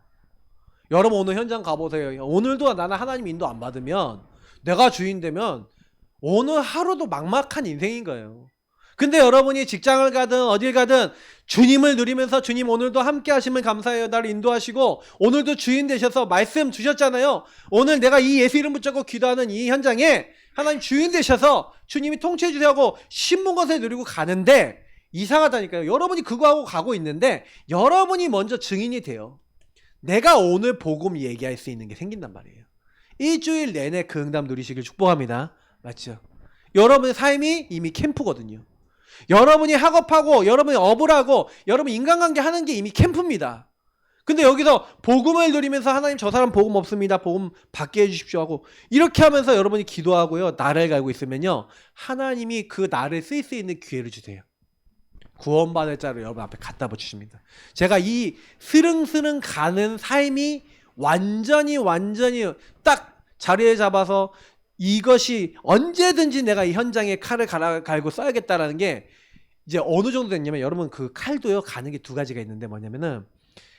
여러분 오늘 현장 가보세요. 오늘도 나는 하나님 인도 안 받으면, 내가 주인 되면 오늘 하루도 막막한 인생인 거예요. 근데 여러분이 직장을 가든 어딜 가든 주님을 누리면서 주님 오늘도 함께 하시면 감사해요. 나를 인도하시고 오늘도 주인 되셔서 말씀 주셨잖아요. 오늘 내가 이 예수 이름 붙잡고 기도하는 이 현장에 하나님 주인 되셔서 주님이 통치해 주세요 하고 신문 것을 누리고 가는데, 이상하다니까요. 여러분이 그거하고 가고 있는데 여러분이 먼저 증인이 돼요. 내가 오늘 복음 얘기할 수 있는 게 생긴단 말이에요. 일주일 내내 그 응답 누리시길 축복합니다. 맞죠? 여러분의 삶이 이미 캠프거든요. 여러분이 학업하고 여러분이 업을 하고 여러분 인간관계 하는 게 이미 캠프입니다. 근데 여기서 복음을 누리면서 하나님 저 사람 복음 없습니다. 복음 받게 해주십시오 하고 이렇게 하면서 여러분이 기도하고요. 나를 갈고 있으면요. 하나님이 그 나를 쓸 수 있는 기회를 주세요. 구원받을 자를 여러분 앞에 갖다 붙이십니다. 제가 이 스릉스릉 가는 삶이 완전히 딱 자리에 잡아서 이것이 언제든지 내가 이 현장에 칼을 갈고 써야겠다라는 게 이제 어느 정도 됐냐면 여러분 그 칼도요 가는 게 두 가지가 있는데 뭐냐면은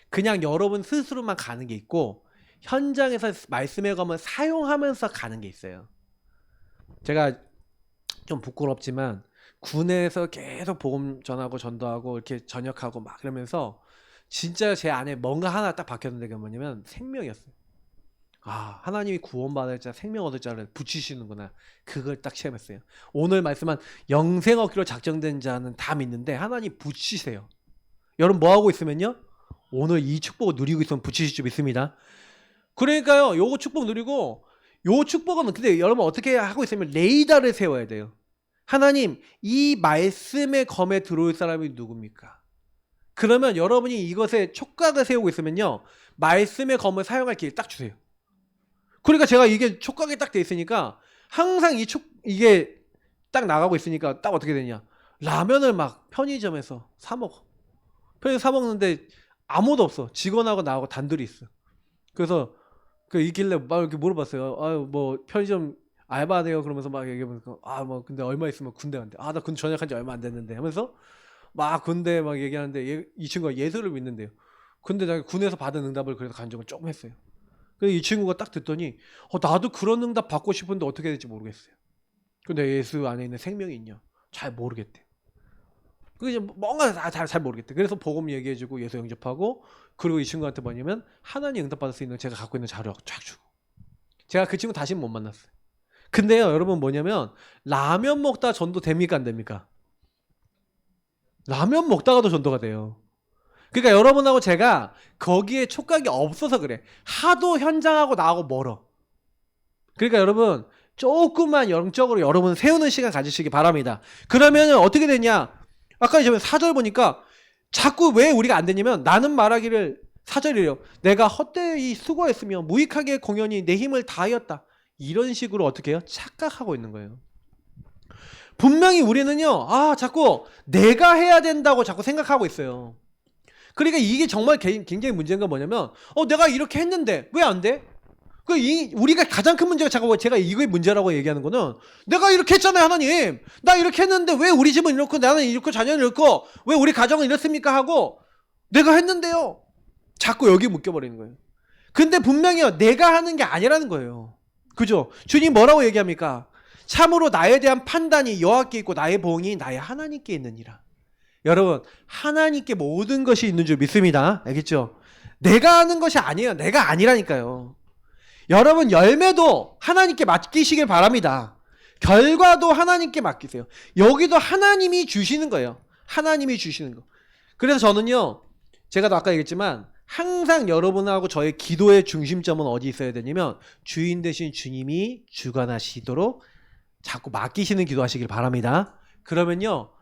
그냥 여러분 스스로만 가는 게 있고 현장에서 말씀의 검을 사용하면서 가는 게 있어요. 제가 좀 부끄럽지만 군에서 계속 복음 전하고 전도하고 이렇게 전역하고 막 그러면서 진짜 제 안에 뭔가 하나 딱 박혔는데 그게 뭐냐면 생명이었어요. 아, 하나님이 구원받을 자, 생명 얻을 자를 붙이시는구나. 그걸 딱 체험했어요. 오늘 말씀한 영생 얻기로 작정된 자는 다 믿는데 하나님 붙이세요. 여러분 뭐 하고 있으면요? 오늘 이 축복을 누리고 있으면 붙이실 줄 믿습니다. 그러니까요, 요거 축복 누리고 요 축복은 근데 여러분 어떻게 하고 있으면 레이더를 세워야 돼요. 하나님, 이 말씀의 검에 들어올 사람이 누굽니까? 그러면 여러분이 이것에 촉각을 세우고 있으면요, 말씀의 검을 사용할 기회를 딱 주세요. 그러니까 제가 이게 촉각이 딱 돼 있으니까 항상 이게 딱 나가고 있으니까 딱 어떻게 되냐? 라면을 막 편의점에서 사 먹어. 편의점 사 먹는데 아무도 없어. 직원하고 나하고 단둘이 있어. 그래서 그 있길래 막 이렇게 물어봤어요. 아유 뭐 편의점 알바네요. 그러면서 막 얘기해보니까 아 뭐 근데 얼마 있으면 군대 간대. 아 나 군대 전역한 지 얼마 안 됐는데 하면서 막 군대 막 얘기하는데 이 친구가 예수를 믿는데요. 근데 내가 군에서 받은 응답을 그래서 간증을 조금 했어요. 그래서 이 친구가 딱 듣더니 나도 그런 응답 받고 싶은데 어떻게 될지 모르겠어요. 근데 예수 안에 있는 생명이 있냐? 잘 모르겠대. 그게 이제 뭔가 잘 모르겠대. 그래서 복음 얘기해주고 예수 영접하고 그리고 이 친구한테 뭐냐면 하나님 응답받을 수 있는 제가 갖고 있는 자료 쫙 주고. 제가 그 친구 다시는 못 만났어요. 근데요 여러분 뭐냐면 라면 먹다 전도 됩니까 안 됩니까? 라면 먹다가도 전도가 돼요. 그러니까 여러분하고 제가 거기에 촉각이 없어서 그래. 하도 현장하고 나하고 멀어. 그러니까 여러분 조금만 영적으로 여러분 세우는 시간 가지시기 바랍니다. 그러면 어떻게 되냐? 아까 이제 4절 보니까 자꾸 왜 우리가 안 되냐면 나는 말하기를 4절이래요. 내가 헛되이 수고했으며 무익하게 공연히 내 힘을 다하였다. 이런 식으로 어떻게 해요? 착각하고 있는 거예요. 분명히 우리는요. 자꾸 내가 해야 된다고 자꾸 생각하고 있어요. 그러니까 이게 정말 굉장히 문제인 건 뭐냐면 내가 이렇게 했는데 왜 안 돼? 우리가 가장 큰 문제가 잠깐만 제가 이거의 문제라고 얘기하는 거는 내가 이렇게 했잖아요 하나님 나 이렇게 했는데 왜 우리 집은 이렇고 나는 이렇고 자녀는 이렇고 왜 우리 가정은 이렇습니까 하고 내가 했는데요 자꾸 여기 묶여버리는 거예요. 근데 분명히요 내가 하는 게 아니라는 거예요. 그죠? 주님 뭐라고 얘기합니까? 참으로 나에 대한 판단이 여호와께 있고 나의 보응이 나의 하나님께 있느니라. 여러분 하나님께 모든 것이 있는 줄 믿습니다. 알겠죠? 내가 하는 것이 아니에요. 내가 아니라니까요. 여러분 열매도 하나님께 맡기시길 바랍니다. 결과도 하나님께 맡기세요. 여기도 하나님이 주시는 거예요. 하나님이 주시는 거. 그래서 저는요 제가 아까 얘기했지만 항상 여러분하고 저의 기도의 중심점은 어디 있어야 되냐면 주인 되신 주님이 주관하시도록 자꾸 맡기시는 기도하시길 바랍니다. 그러면요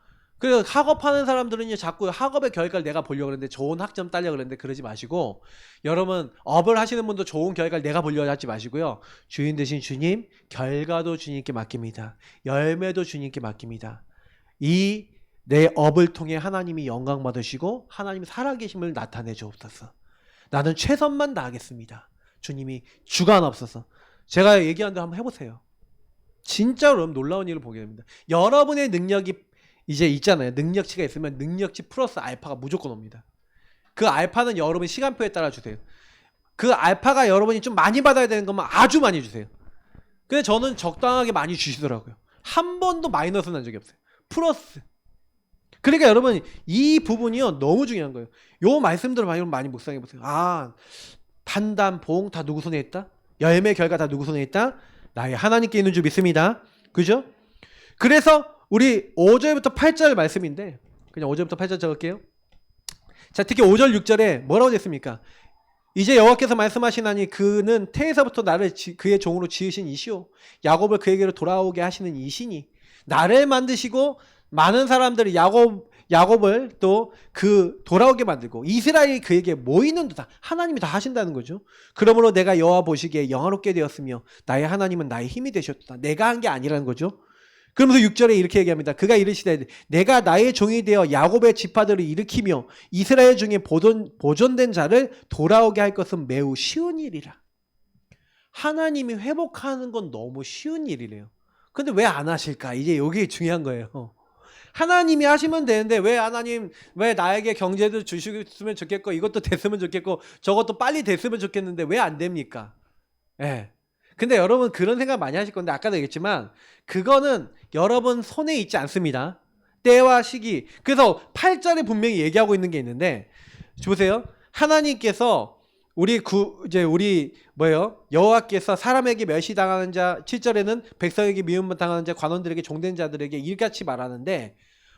그 학업하는 사람들은요 자꾸 학업의 결과를 내가 보려고 그러는데 좋은 학점 따려고 그러는데 그러지 마시고 여러분 업을 하시는 분도 좋은 결과를 내가 보려고 하지 마시고요 주인 되신 주님 결과도 주님께 맡깁니다. 열매도 주님께 맡깁니다. 이 내 업을 통해 하나님이 영광 받으시고 하나님 살아계심을 나타내 주옵소서. 나는 최선만 다하겠습니다. 주님이 주관없어서. 제가 얘기한 대로 한번 해보세요. 진짜로 놀라운 일을 보게 됩니다. 여러분의 능력이 이제 있잖아요. 능력치가 있으면 능력치 플러스 알파가 무조건 옵니다. 그 알파는 여러분 시간표에 따라 주세요. 그 알파가 여러분이 좀 많이 받아야 되는 것만 아주 많이 주세요. 근데 저는 적당하게 많이 주시더라고요. 한 번도 마이너스 난 적이 없어요. 플러스. 그러니까 여러분 이 부분이요 너무 중요한 거예요. 요 말씀들을 많이 묵상해 보세요. 판단, 보응 다 누구 손에 있다? 열매 결과 다 누구 손에 있다? 나의 하나님께 있는 줄 믿습니다. 그죠? 그래서 우리 5절부터 8절 말씀인데 그냥 5절부터 8절 적을게요. 자, 특히 5절 6절에 뭐라고 됐습니까? 이제 여호와께서 말씀하시나니 그는 태에서부터 나를 그의 종으로 지으신 이시오 야곱을 그에게로 돌아오게 하시는 이시니 나를 만드시고 많은 사람들이 야곱을 또 그 돌아오게 만들고 이스라엘이 그에게 모이는도다. 하나님이 다 하신다는 거죠. 그러므로 내가 여호와 보시기에 영화롭게 되었으며 나의 하나님은 나의 힘이 되셨다. 내가 한 게 아니라는 거죠. 그러면서 6절에 이렇게 얘기합니다. 그가 이르시되 내가 나의 종이 되어 야곱의 지파들을 일으키며 이스라엘 중에 보존된 자를 돌아오게 할 것은 매우 쉬운 일이라. 하나님이 회복하는 건 너무 쉬운 일이래요. 근데 왜 안 하실까? 이제 이게 중요한 거예요. 하나님이 하시면 되는데 왜 하나님 왜 나에게 경제도 주셨으면 좋겠고 이것도 됐으면 좋겠고 저것도 빨리 됐으면 좋겠는데 왜 안 됩니까? 예. 근데 여러분 그런 생각 많이 하실 건데 아까도 얘기했지만 그거는 여러분 손에 있지 않습니다. 때와 시기. 그래서 8절에 분명히 얘기하고 있는 게 있는데 보세요. 하나님께서 우리 여호와께서 사람에게 멸시당하는 자 7절에는 백성에게 미움을 당하는 자 관원들에게 종된 자들에게 일같이 말하는데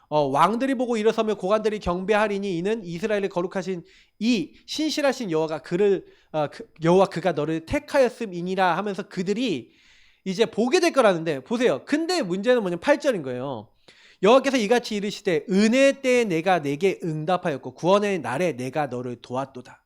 왕들이 보고 일어서며 고관들이 경배하리니 이는 이스라엘의 거룩하신 이 신실하신 여호와가 여호와 그가 너를 택하였음이니라 하면서 그들이 이제 보게 될 거라는데 보세요. 근데 문제는 뭐냐면 8절인 거예요. 여호와께서 이같이 이르시되 은혜 때에 내가 내게 응답하였고 구원의 날에 내가 너를 도왔도다.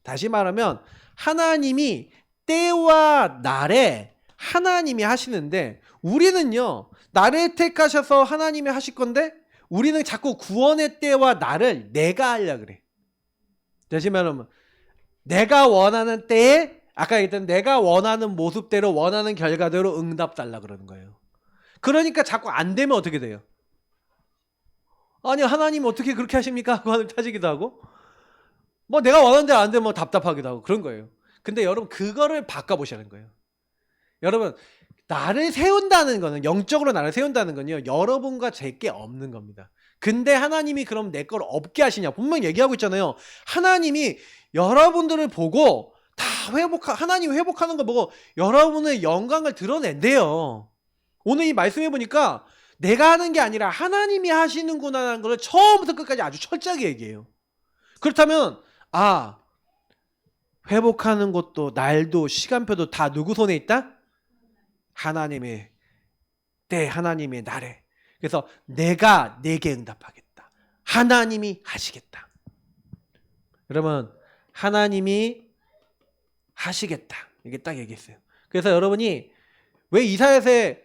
다시 말하면 하나님이 때와 날에 하나님이 하시는데 우리는요 나를 택하셔서 하나님이 하실 건데 우리는 자꾸 구원의 때와 날을 내가 하려고 그래. 다시 말하면 내가 원하는 때에 아까 얘기했던 내가 원하는 모습대로 원하는 결과대로 응답 달라 그러는 거예요. 그러니까 자꾸 안 되면 어떻게 돼요? 아니 하나님 어떻게 그렇게 하십니까? 하고 하늘 타지기도 하고 뭐 내가 원하는 대로 안 되면 뭐 답답하기도 하고 그런 거예요. 근데 여러분 그거를 바꿔보시는 거예요. 여러분 나를 세운다는 거는 영적으로 나를 세운다는 건요 여러분과 제게 없는 겁니다. 근데 하나님이 그럼 내 걸 없게 하시냐? 분명히 얘기하고 있잖아요. 하나님이 여러분들을 보고 다 하나님이 회복하는 거 보고 여러분의 영광을 드러낸대요. 오늘 이 말씀해 보니까 내가 하는 게 아니라 하나님이 하시는구나라는 걸 처음부터 끝까지 아주 철저하게 얘기해요. 그렇다면 회복하는 것도 날도 시간표도 다 누구 손에 있다? 하나님의 때 하나님의 날에. 그래서 내가 내게 응답하겠다. 하나님이 하시겠다. 여러분 하나님이 하시겠다. 이게 딱 얘기했어요. 그래서 여러분이 왜 이사야서에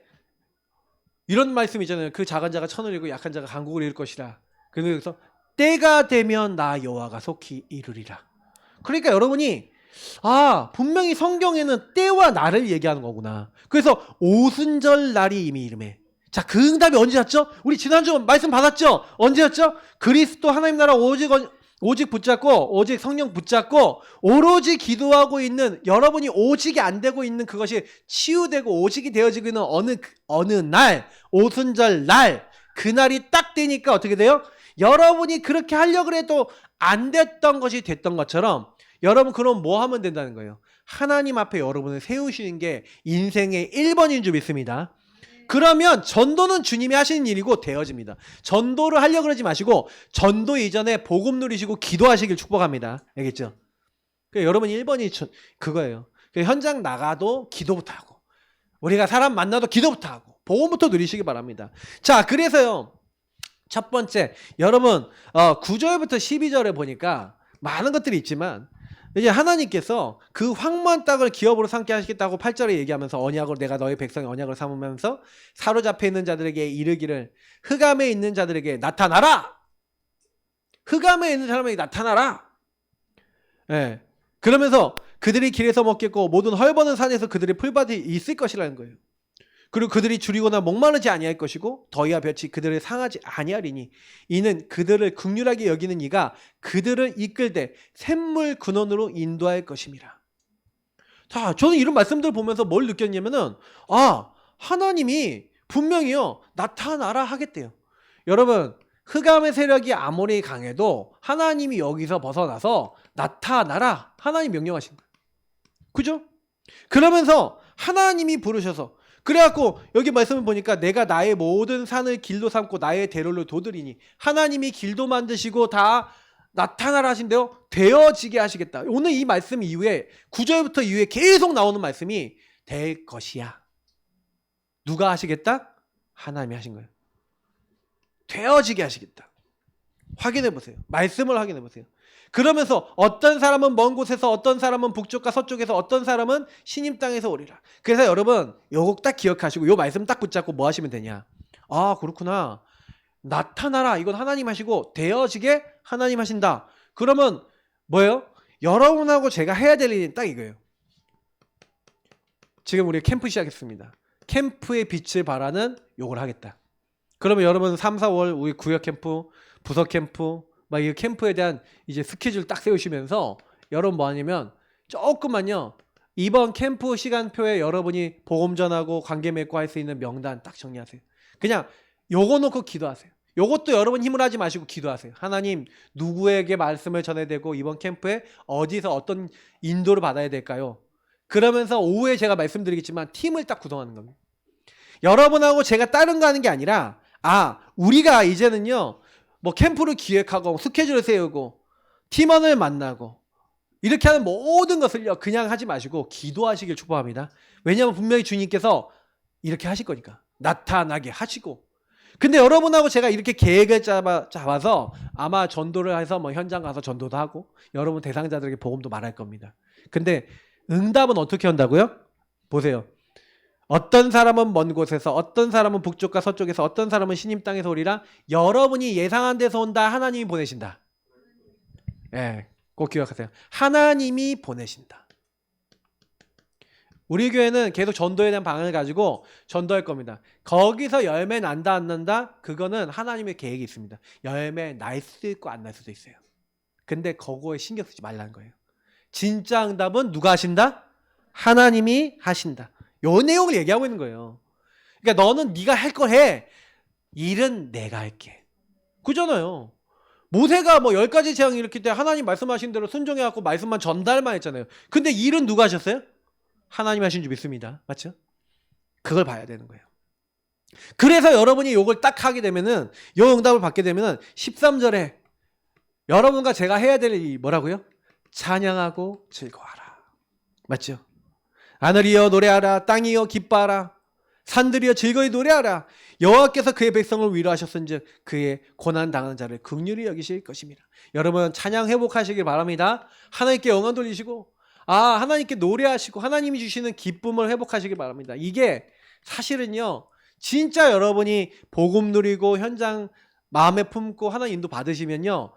이런 말씀 있잖아요. 그 작은 자가 천을 잃고 약한 자가 강국을 잃을 것이라. 그래서 때가 되면 나 여호와가 속히 이루리라. 그러니까 여러분이 분명히 성경에는 때와 날을 얘기하는 거구나. 그래서 오순절 날이 이미 이름에. 자, 그 응답이 언제였죠? 우리 지난주 말씀 받았죠? 언제였죠? 그리스도 하나님 나라 오직 붙잡고 오직 성령 붙잡고 오로지 기도하고 있는 여러분이 오직이 안 되고 있는 그것이 치유되고 오직이 되어지고 있는 어느 날 오순절 날 그날이 딱 되니까 어떻게 돼요? 여러분이 그렇게 하려고 해도 안 됐던 것이 됐던 것처럼 여러분 그럼 뭐 하면 된다는 거예요? 하나님 앞에 여러분을 세우시는 게 인생의 1번인 줄 믿습니다. 그러면 전도는 주님이 하시는 일이고 되어집니다. 전도를 하려고 그러지 마시고 전도 이전에 복음 누리시고 기도하시길 축복합니다. 알겠죠? 그러니까 여러분 1번이 그거예요. 그러니까 현장 나가도 기도부터 하고 우리가 사람 만나도 기도부터 하고 복음부터 누리시기 바랍니다. 자, 그래서요. 첫 번째 여러분 9절부터 12절에 보니까 많은 것들이 있지만 이제 하나님께서 그 황무한 땅을 기업으로 삼게 하시겠다고 8절에 얘기하면서 언약으로 내가 너의 백성의 언약을 삼으면서 사로잡혀 있는 자들에게 이르기를 흑암에 있는 자들에게 나타나라. 흑암에 있는 사람에게 나타나라. 예. 그러면서 그들이 길에서 먹겠고 모든 헐버는 산에서 그들의 풀밭이 있을 것이라는 거예요. 그리고 그들이 줄이거나 목마르지 아니할 것이고 더위와 볕이 그들을 상하지 아니하리니 이는 그들을 긍휼하게 여기는 이가 그들을 이끌 때 샘물 근원으로 인도할 것임이라. 자, 저는 이런 말씀들 보면서 뭘 느꼈냐면은 하나님이 분명히요 나타나라 하겠대요. 여러분 흑암의 세력이 아무리 강해도 하나님이 여기서 벗어나서 나타나라 하나님 명령하신 거예요. 그죠? 그러면서 하나님이 부르셔서 그래갖고 여기 말씀을 보니까 내가 나의 모든 산을 길로 삼고 나의 대로를 도드리니 하나님이 길도 만드시고 다 나타나라 하신대요. 되어지게 하시겠다. 오늘 이 말씀 이후에 9절부터 이후에 계속 나오는 말씀이 될 것이야. 누가 하시겠다? 하나님이 하신 거예요. 되어지게 하시겠다. 확인해 보세요. 말씀을 확인해 보세요. 그러면서 어떤 사람은 먼 곳에서, 어떤 사람은 북쪽과 서쪽에서, 어떤 사람은 신임 땅에서 오리라. 그래서 여러분 요거 딱 기억하시고 요 말씀 딱 붙잡고 뭐 하시면 되냐. 아 그렇구나. 나타나라 이건 하나님 하시고 되어지게 하나님 하신다. 그러면 뭐예요? 여러분하고 제가 해야 될 일이 딱 이거예요. 지금 우리 캠프 시작했습니다. 캠프의 빛을 발하는 요걸 하겠다. 그러면 여러분 3, 4월 우리 구역 캠프, 부서 캠프 막 이 캠프에 대한 이제 스케줄 딱 세우시면서 여러분 뭐 하냐면 조금만요. 이번 캠프 시간표에 여러분이 복음 전하고 관계 맺고 할 수 있는 명단 딱 정리하세요. 그냥 요거 놓고 기도하세요. 요것도 여러분 힘을 하지 마시고 기도하세요. 하나님 누구에게 말씀을 전해야 되고 이번 캠프에 어디서 어떤 인도를 받아야 될까요? 그러면서 오후에 제가 말씀드리겠지만 팀을 딱 구성하는 겁니다. 여러분하고 제가 다른 거 하는 게 아니라 우리가 이제는요 뭐 캠프를 기획하고 스케줄을 세우고 팀원을 만나고 이렇게 하는 모든 것을요 그냥 하지 마시고 기도하시길 축복합니다. 왜냐하면 분명히 주님께서 이렇게 하실 거니까 나타나게 하시고. 근데 여러분하고 제가 이렇게 계획을 잡아서 아마 전도를 해서 뭐 현장 가서 전도도 하고 여러분 대상자들에게 복음도 말할 겁니다. 근데 응답은 어떻게 한다고요? 보세요. 어떤 사람은 먼 곳에서, 어떤 사람은 북쪽과 서쪽에서, 어떤 사람은 신임 땅에서 오리라. 여러분이 예상한 데서 온다. 하나님이 보내신다. 꼭 기억하세요. 하나님이 보내신다. 우리 교회는 계속 전도에 대한 방향을 가지고 전도할 겁니다. 거기서 열매 난다 안 난다? 그거는 하나님의 계획이 있습니다. 열매 날 수도 있고 안 날 수도 있어요. 근데 그거에 신경 쓰지 말라는 거예요. 진짜 응답은 누가 하신다? 하나님이 하신다. 요 내용을 얘기하고 있는 거예요. 그러니까 너는 네가 할 거 해. 일은 내가 할게. 그잖아요. 모세가 뭐 10가지 재앙 일으킬 때 하나님 말씀하신 대로 순종해갖고 말씀만 전달만 했잖아요. 근데 일은 누가 하셨어요? 하나님 하신 줄 믿습니다. 맞죠? 그걸 봐야 되는 거예요. 그래서 여러분이 요걸 딱 하게 되면은 요 응답을 받게 되면은 13절에 여러분과 제가 해야 될 일이 뭐라고요? 찬양하고 즐거워하라. 맞죠? 하늘이여 노래하라. 땅이여 기뻐하라. 산들이여 즐거이 노래하라. 여호와께서 그의 백성을 위로하셨은즉 그의 고난 당하는 자를 긍휼히 여기실 것입니다. 여러분 찬양 회복하시길 바랍니다. 하나님께 영광 돌리시고 하나님께 노래하시고 하나님이 주시는 기쁨을 회복하시길 바랍니다. 이게 사실은요 진짜 여러분이 복음 누리고 현장 마음에 품고 하나님 인도 받으시면요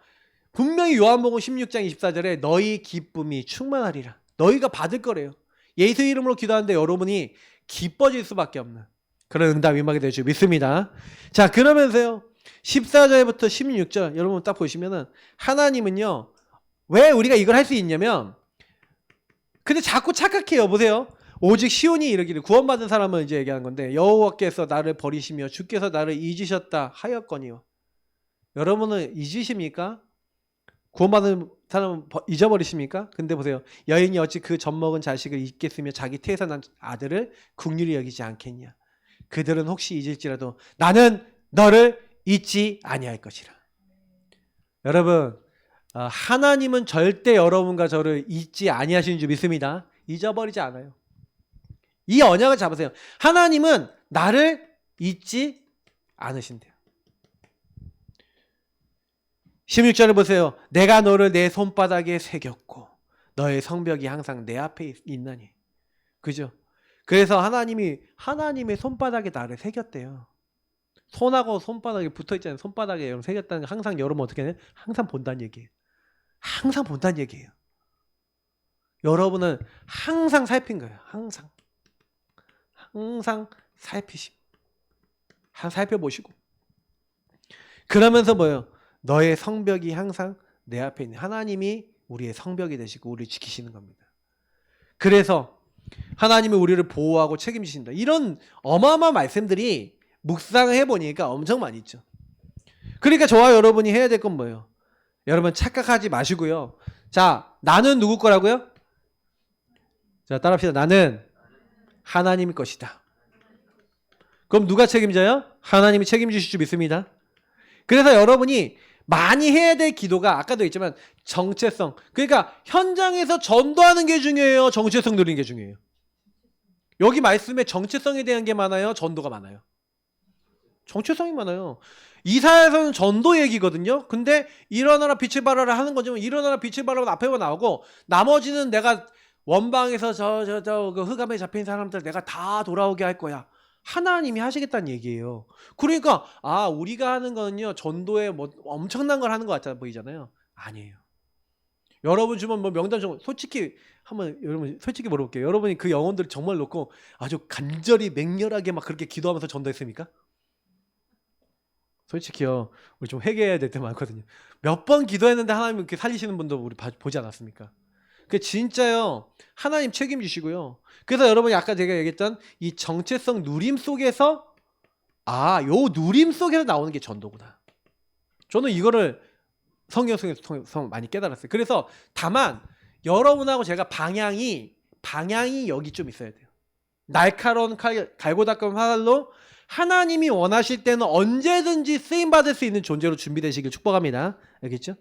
분명히 요한복음 16장 24절에 너희 기쁨이 충만하리라. 너희가 받을 거래요. 예수 이름으로 기도하는데 여러분이 기뻐질 수밖에 없는 그런 응답 임하게 될 줄 믿습니다. 자 그러면서요 14절부터 16절 여러분 딱 보시면은 하나님은요 왜 우리가 이걸 할 수 있냐면 근데 자꾸 착각해요. 보세요. 오직 시온이 이르기를 구원받은 사람은 이제 얘기하는 건데 여호와께서 나를 버리시며 주께서 나를 잊으셨다 하였거니와. 여러분은 잊으십니까? 구원받은 사람은 잊어버리십니까? 근데 보세요. 여인이 어찌 그 젖먹은 자식을 잊겠으며 자기 태에서 난 아들을 긍휼히 여기지 않겠냐. 그들은 혹시 잊을지라도 나는 너를 잊지 아니할 것이라. 여러분 하나님은 절대 여러분과 저를 잊지 아니하시는 줄 믿습니다. 잊어버리지 않아요. 이 언약을 잡으세요. 하나님은 나를 잊지 않으신대요. 16절을 보세요. 내가 너를 내 손바닥에 새겼고 너의 성벽이 항상 내 앞에 있나니. 그죠? 그래서 하나님이 하나님의 손바닥에 나를 새겼대요. 손하고 손바닥에 붙어있잖아요. 손바닥에 여러분 새겼다는 거 항상 여러분 어떻게 해요? 항상 본다는 얘기예요. 항상 본다는 얘기예요. 여러분은 항상 살핀 거예요. 항상 살피심. 살펴보시고 그러면서 뭐예요? 너의 성벽이 항상 내 앞에 있는 하나님이 우리의 성벽이 되시고 우리를 지키시는 겁니다. 그래서 하나님이 우리를 보호하고 책임지신다. 이런 어마어마한 말씀들이 묵상해 보니까 엄청 많이 있죠. 그러니까 저와 여러분이 해야 될 건 뭐예요? 여러분 착각하지 마시고요. 자, 나는 누구 거라고요? 자, 따라합시다. 나는 하나님 것이다. 그럼 누가 책임져요? 하나님이 책임지실 줄 믿습니다. 그래서 여러분이 많이 해야 될 기도가 아까도 했지만 정체성. 그러니까 현장에서 전도하는 게 중요해요? 정체성 누리는 게 중요해요? 여기 말씀에 정체성에 대한 게 많아요? 전도가 많아요? 정체성이 많아요. 이사야서는 전도 얘기거든요. 근데 일어나라 빛을 발하라 하는 거지만 일어나라 빛을 발하라 앞에만 나오고 나머지는 내가 원방에서 그 흑암에 잡힌 사람들 내가 다 돌아오게 할 거야. 하나님이 하시겠다는 얘기예요. 그러니까 우리가 하는 거는요 전도에 뭐 엄청난 걸 하는 것 같아 보이잖아요. 아니에요. 여러분 주면 뭐 명단 좀 솔직히 한번 여러분 솔직히 물어볼게요. 여러분이 그 영혼들을 정말 놓고 아주 간절히 맹렬하게 막 그렇게 기도하면서 전도했습니까? 솔직히요. 우리 좀 회개해야 될 때 많거든요. 몇 번 기도했는데 하나님 이렇게 살리시는 분도 우리 보지 않았습니까? 그 진짜요. 하나님 책임지시고요. 그래서 여러분이 아까 제가 얘기했던 이 정체성 누림 속에서 요 누림 속에서 나오는 게 전도구나. 저는 이거를 성경 속에서 많이 깨달았어요. 그래서 다만 여러분하고 제가 방향이 여기 좀 있어야 돼요. 날카로운 갈고 닦은 화살로 하나님이 원하실 때는 언제든지 쓰임받을 수 있는 존재로 준비되시길 축복합니다. 알겠죠?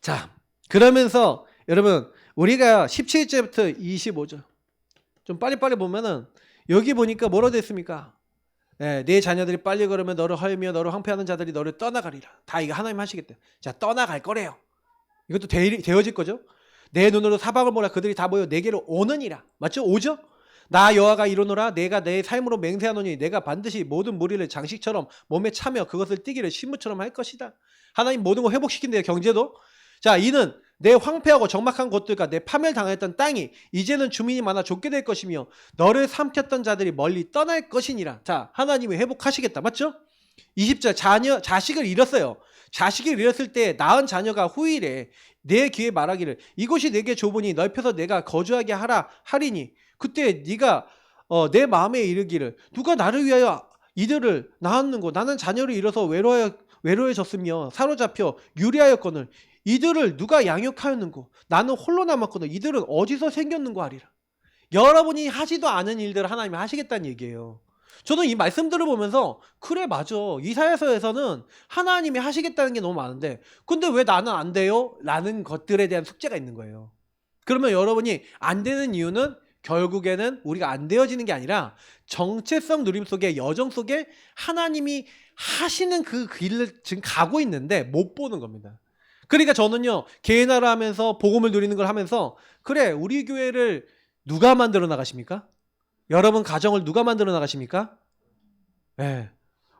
자, 그러면서 여러분 우리가 17절부터 25절 좀 빨리빨리 보면은 여기 보니까 뭐라고 됐습니까? 네 자녀들이 빨리 걸으면 너를 헐며 너를 황폐하는 자들이 너를 떠나가리라. 다 이거 하나님 하시겠대요. 자, 떠나갈 거래요. 이것도 되어질 거죠. 내 눈으로 사방을 보라 그들이 다 모여 내게로 오느니라. 맞죠? 오죠? 나 여호와가 이르노라 내가 내 삶으로 맹세하노니 내가 반드시 모든 무리를 장식처럼 몸에 차며 그것을 띠기를 신무처럼 할 것이다. 하나님 모든 거 회복시킨대요. 경제도. 자, 이는 내 황폐하고 적막한 곳들과 내 파멸당했던 땅이 이제는 주민이 많아 좁게 될 것이며 너를 삼켰던 자들이 멀리 떠날 것이니라. 자, 하나님이 회복하시겠다. 맞죠? 20절 자식을 잃었어요. 자식을 잃었을 때 낳은 자녀가 후일에 내 귀에 말하기를 이곳이 내게 좁으니 넓혀서 내가 거주하게 하리니 그때 네가 내 마음에 이르기를 누가 나를 위하여 이들을 낳았는고 나는 자녀를 잃어서 외로워졌으며 사로잡혀 유리하였거늘 이들을 누가 양육하였는고 나는 홀로 남았거늘 이들은 어디서 생겼는고 하리라. 여러분이 하지도 않은 일들을 하나님이 하시겠다는 얘기예요. 저는 이 말씀들을 보면서 그래 맞아. 이사야서에서는 하나님이 하시겠다는 게 너무 많은데 근데 왜 나는 안 돼요? 라는 것들에 대한 숙제가 있는 거예요. 그러면 여러분이 안 되는 이유는 결국에는 우리가 안 되어지는 게 아니라 정체성 누림 속에 여정 속에 하나님이 하시는 그 길을 지금 가고 있는데 못 보는 겁니다. 그러니까 저는요 개인화를 하면서 복음을 누리는 걸 하면서 그래 우리 교회를 누가 만들어 나가십니까? 여러분 가정을 누가 만들어 나가십니까? 네.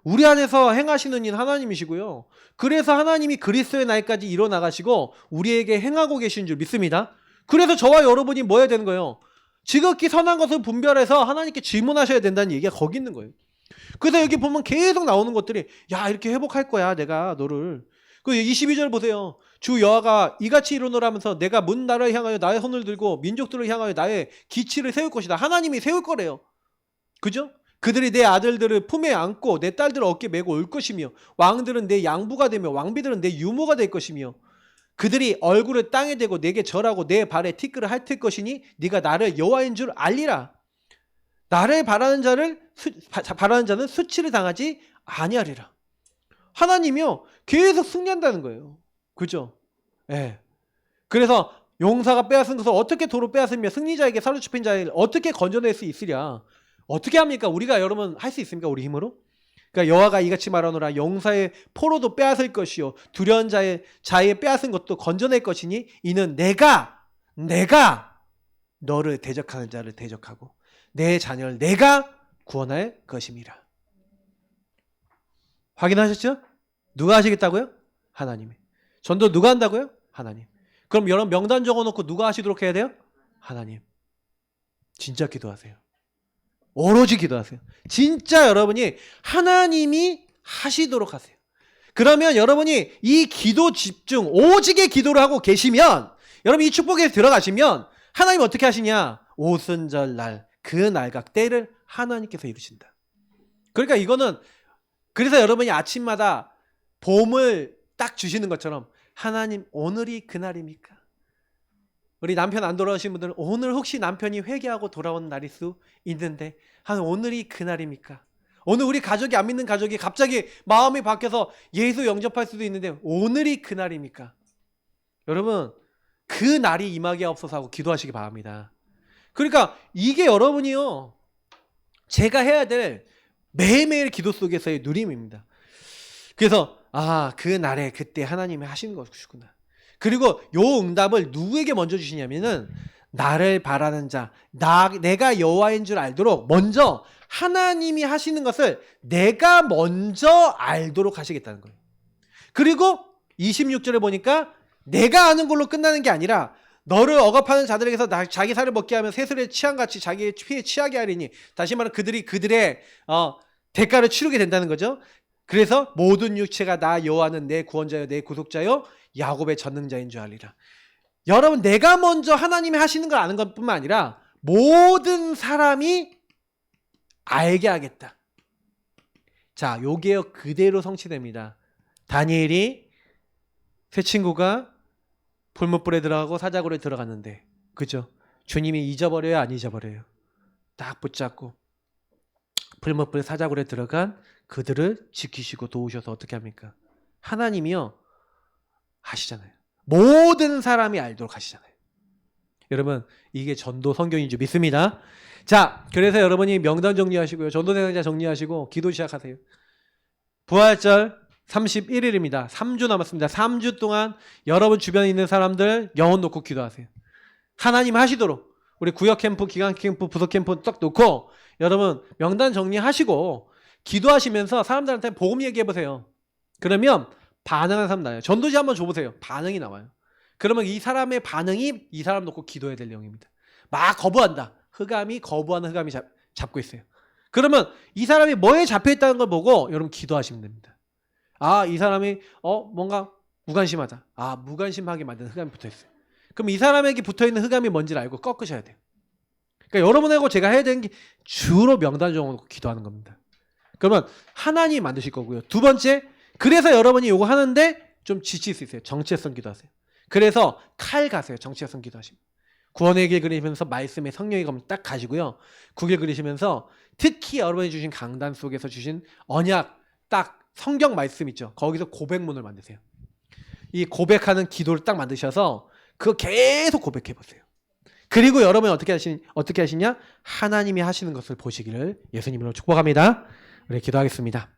우리 안에서 행하시는 일 하나님이시고요. 그래서 하나님이 그리스도의 날까지 이뤄 나가시고 우리에게 행하고 계신 줄 믿습니다. 그래서 저와 여러분이 뭐 해야 되는 거예요? 지극히 선한 것을 분별해서 하나님께 질문하셔야 된다는 얘기가 거기 있는 거예요. 그래서 여기 보면 계속 나오는 것들이 야 이렇게 회복할 거야 내가 너를. 그 22절 보세요. 주 여호와가 이같이 이루노라면서 내가 문 나라를 향하여 나의 손을 들고 민족들을 향하여 나의 기치를 세울 것이다. 하나님이 세울 거래요. 그죠? 그들이 내 아들들을 품에 안고 내 딸들을 어깨에 메고 올 것이며 왕들은 내 양부가 되며 왕비들은 내 유모가 될 것이며 그들이 얼굴을 땅에 대고 내게 절하고 내 발에 티끌을 핥을 것이니 네가 나를 여호와인 줄 알리라. 나를 바라는 자는 수치를 당하지 아니하리라. 하나님이요 계속 승리한다는 거예요. 그죠? 예. 그래서 용사가 빼앗은 것을 어떻게 도로 빼앗으며 승리자에게 사로잡힌 자를 어떻게 건져낼 수 있으랴. 어떻게 합니까? 우리가 여러분 할 수 있습니까? 우리 힘으로? 그러니까 여호와가 이같이 말하노라 용사의 포로도 빼앗을 것이요 두려운 자의 빼앗은 것도 건져낼 것이니 이는 내가 너를 대적하는 자를 대적하고 내 자녀를 내가 구원할 것임이라. 확인하셨죠? 누가 하시겠다고요? 하나님이. 전도 누가 한다고요? 하나님. 그럼 여러분 명단 적어놓고 누가 하시도록 해야 돼요? 하나님. 진짜 기도하세요. 오로지 기도하세요. 진짜 여러분이 하나님이 하시도록 하세요. 그러면 여러분이 이 기도 집중 오직의 기도를 하고 계시면 여러분 이 축복에 들어가시면 하나님 어떻게 하시냐? 오순절날 그 날각 때를 하나님께서 이루신다. 그러니까 이거는 그래서 여러분이 아침마다 봄을 딱 주시는 것처럼 하나님 오늘이 그날입니까? 우리 남편 안 돌아오신 분들은 오늘 혹시 남편이 회개하고 돌아오는 날일 수 있는데 한 오늘이 그날입니까? 오늘 우리 가족이 안 믿는 가족이 갑자기 마음이 바뀌어서 예수 영접할 수도 있는데 오늘이 그날입니까? 여러분 그 날이 임하게 없어서 하고 기도하시기 바랍니다. 그러니까 이게 여러분이요 제가 해야 될 매일매일 기도 속에서의 누림입니다. 그래서 그 날에 그때 하나님이 하시는 것이구나. 그리고 요 응답을 누구에게 먼저 주시냐면은 나를 바라는 자, 내가 여호와인 줄 알도록 먼저 하나님이 하시는 것을 내가 먼저 알도록 하시겠다는 거예요. 그리고 26절에 보니까 내가 아는 걸로 끝나는 게 아니라 너를 억압하는 자들에게서 자기 살을 먹게 하면 새술의 취함같이 자기의 피에 취하게 하리니, 다시 말하면 그들의 대가를 치르게 된다는 거죠. 그래서 모든 육체가 나 여호와는 내 구원자요 내 구속자요 야곱의 전능자인 줄 알리라. 여러분 내가 먼저 하나님이 하시는 걸 아는 것뿐만 아니라 모든 사람이 알게 하겠다. 자, 요게요 그대로 성취됩니다. 다니엘이 새 친구가 불못불에 들어가고 사자굴에 들어갔는데, 그죠? 주님이 잊어버려요 안 잊어버려요? 딱 붙잡고 불못불에 사자굴에 들어간 그들을 지키시고 도우셔서 어떻게 합니까? 하나님이요 하시잖아요. 모든 사람이 알도록 하시잖아요. 여러분 이게 전도 성경인 줄 믿습니다. 자, 그래서 여러분이 명단 정리하시고요, 전도 대상자 정리하시고 기도 시작하세요. 부활절 31일입니다. 3주 남았습니다. 3주 동안 여러분 주변에 있는 사람들 영혼 놓고 기도하세요. 하나님 하시도록. 우리 구역 캠프, 기간 캠프, 부속 캠프 딱 놓고 여러분 명단 정리하시고 기도하시면서 사람들한테 복음 얘기해 보세요. 그러면 반응하는 사람 나와요. 전도지 한번 줘보세요. 반응이 나와요. 그러면 이 사람의 반응이 이 사람 놓고 기도해야 될 내용입니다. 막 거부한다. 거부하는 흑암이 잡고 있어요. 그러면 이 사람이 뭐에 잡혀있다는 걸 보고 여러분 기도하시면 됩니다. 이 사람이 뭔가 무관심하다. 무관심하게 만든 흑암이 붙어있어요. 그럼 이 사람에게 붙어있는 흑암이 뭔지를 알고 꺾으셔야 돼요. 그러니까 여러분하고 제가 해야 되는 게 주로 명단 정하고 기도하는 겁니다. 그러면 하나님이 만드실 거고요. 두 번째, 그래서 여러분이 이거 하는데 좀 지칠 수 있어요. 정체성 기도하세요. 그래서 칼 가세요. 정체성 기도하시면. 구원의 길 그리시면서 말씀의 성령의 검 딱 가지고요. 구길 그리시면서 특히 여러분이 주신 강단 속에서 주신 언약 딱 성경 말씀 있죠. 거기서 고백문을 만드세요. 이 고백하는 기도를 딱 만드셔서 그거 계속 고백해 보세요. 그리고 여러분이 어떻게 하시냐? 하나님이 하시는 것을 보시기를 예수님으로 축복합니다. 우리 기도하겠습니다.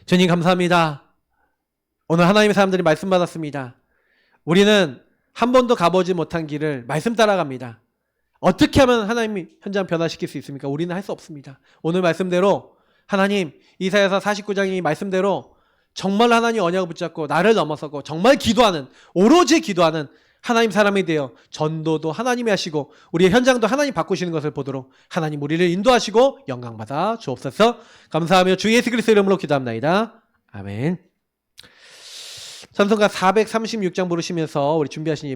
주님 감사합니다. 오늘 하나님의 사람들이 말씀 받았습니다. 우리는 한 번도 가보지 못한 길을 말씀 따라갑니다. 어떻게 하면 하나님이 현장 변화시킬 수 있습니까? 우리는 할 수 없습니다. 오늘 말씀대로 하나님, 이사야서 49장이 말씀대로 정말 하나님 언약을 붙잡고 나를 넘어서고 정말 기도하는, 오로지 기도하는 하나님 사람이 되어 전도도 하나님이 하시고 우리의 현장도 하나님 바꾸시는 것을 보도록 하나님 우리를 인도하시고 영광받아 주옵소서. 감사하며 주 예수 그리스도 이름으로 기도합나이다. 아멘. 찬송가 436장 부르시면서 우리 준비하신